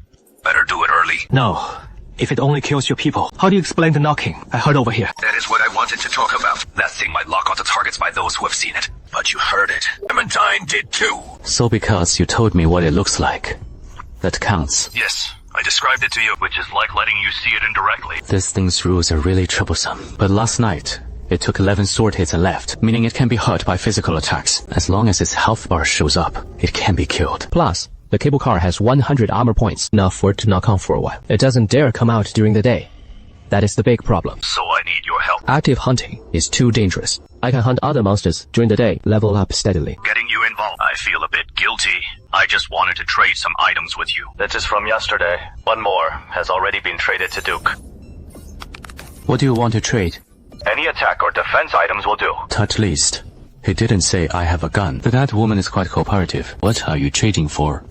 better do it early. No. If it only kills your people, how do you explain the knocking I heard over here? That is what I wanted to talk about. That thing might lock onto targets by those who have seen it. But you heard it. Clementine did too. So because you told me what it looks like, that counts. Yes, I described it to you, which is like letting you see it indirectly. This thing's rules are really troublesome. But last night, it took 11 sword hits and left, meaning it can be hurt by physical attacks. As long as its health bar shows up, it can be killed. Plus, the cable car has 100 armor points, enough for it to knock on for a while. It doesn't dare come out during the day. That is the big problem. So I need your help. Active hunting is too dangerous. I can hunt other monsters during the day, level up steadily. Getting you involved, I feel a bit guilty. I just wanted to trade some items with you. That is from yesterday. One more has already been traded to Duke. What do you want to trade? Any attack or defense items will do. At least. He didn't say I have a gun, but that woman is quite cooperative. What are you trading for?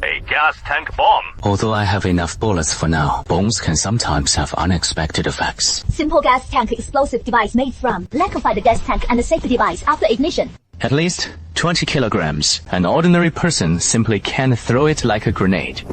A gas tank bomb. Although I have enough bullets for now, bombs can sometimes have unexpected effects. Simple gas tank explosive device made from liquefied gas tank and a safety device after ignition. At least 20 kilograms. An ordinary person simply can't throw it like a grenade.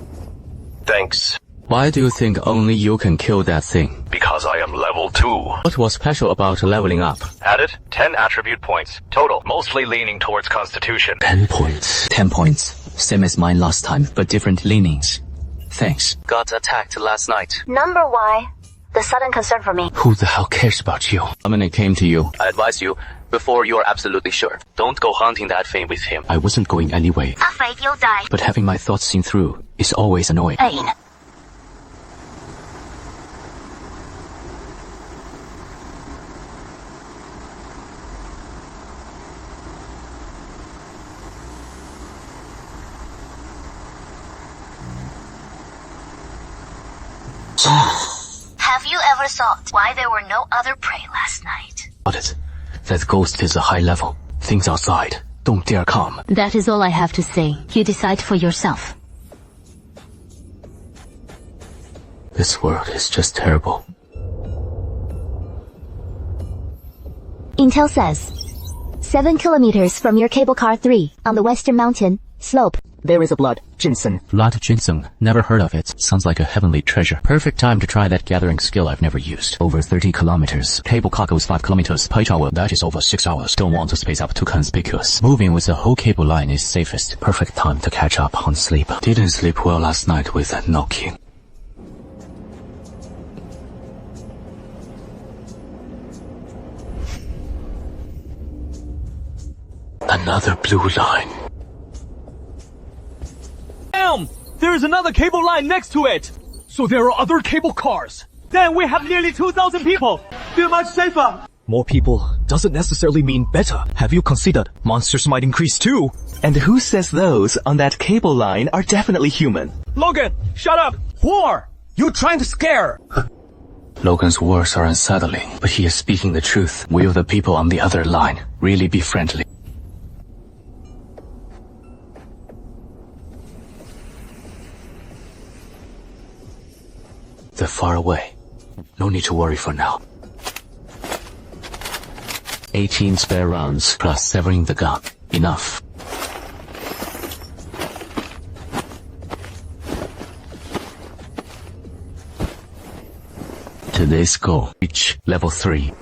Thanks. Why do you think only you can kill that thing? Because I am level 2. What was special about leveling up? Added 10 attribute points. Total, mostly leaning towards Constitution. 10 points. 10 points. Same as mine last time, but different leanings. Thanks. Got attacked last night. Number Y. The sudden concern for me. Who the hell cares about you? I mean, it came to you. I advise you, before you are absolutely sure, don't go hunting that thing with him. I wasn't going anyway. Afraid you'll die. But having my thoughts seen through is always annoying. Pain. Have you ever thought why there were no other prey last night? Got it. That ghost is a high level. Things outside don't dare come. That is all I have to say. You decide for yourself. This world is just terrible. Intel says 7 kilometers from your cable car 3 on the western mountain slope. There is a blood ginseng. Blood ginseng. Never heard of it. Sounds like a heavenly treasure. Perfect time to try that gathering skill I've never used. Over 30 kilometers. Cable car goes 5 kilometers. Per hour. That is over 6 hours. Don't want to space up too conspicuous. Moving with the whole cable line is safest. Perfect time to catch up on sleep. Didn't sleep well last night with that knocking. Another blue line. Damn! There's another cable line next to it! So there are other cable cars. Then we have nearly 2,000 people. Feel much safer. More people doesn't necessarily mean better. Have you considered monsters might increase too? And who says those on that cable line are definitely human? Logan, shut up! Whore! You trying to scare? Logan's words are unsettling, but he is speaking the truth. Will the people on the other line really be friendly? They're far away. No need to worry for now. 18 spare rounds plus severing the gun. Enough. Today's goal. Reach level 3.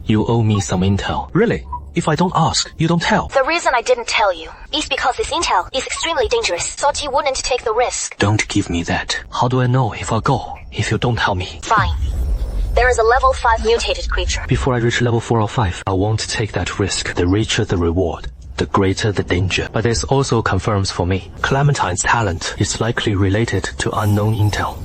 You owe me some intel. Really? If I don't ask, you don't tell. The reason I didn't tell you is because this intel is extremely dangerous. Thought you wouldn't take the risk. Don't give me that. How do I know if I'll go if you don't tell me? Fine. There is a level 5 mutated creature. Before I reach level 4 or 5, I won't take that risk. The richer the reward, the greater the danger. But this also confirms for me, Clementine's talent is likely related to unknown intel.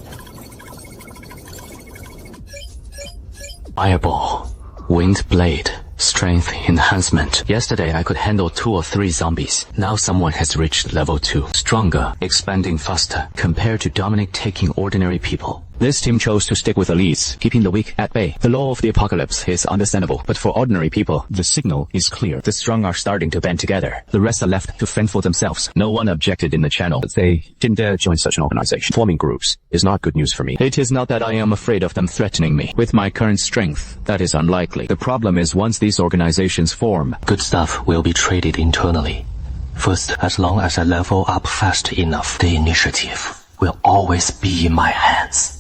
Fireball. Wind blade. Strength enhancement. Yesterday I could handle 2 or 3 zombies. Now someone has reached level 2. Stronger, expanding faster, compared to Dominic taking ordinary people. This team chose to stick with elites, keeping the weak at bay. The law of the apocalypse is understandable, but for ordinary people, the signal is clear. The strong are starting to band together. The rest are left to fend for themselves. No one objected in the channel. They didn't dare join such an organization. Forming groups is not good news for me. It is not that I am afraid of them threatening me. With my current strength, that is unlikely. The problem is once these organizations form, good stuff will be traded internally. First, as long as I level up fast enough, the initiative will always be in my hands.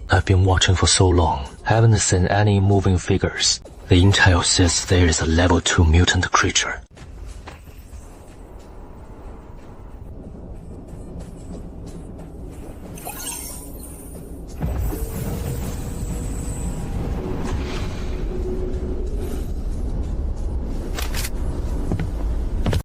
I've been watching for so long, haven't seen any moving figures. The intel says there is a level 2 mutant creature.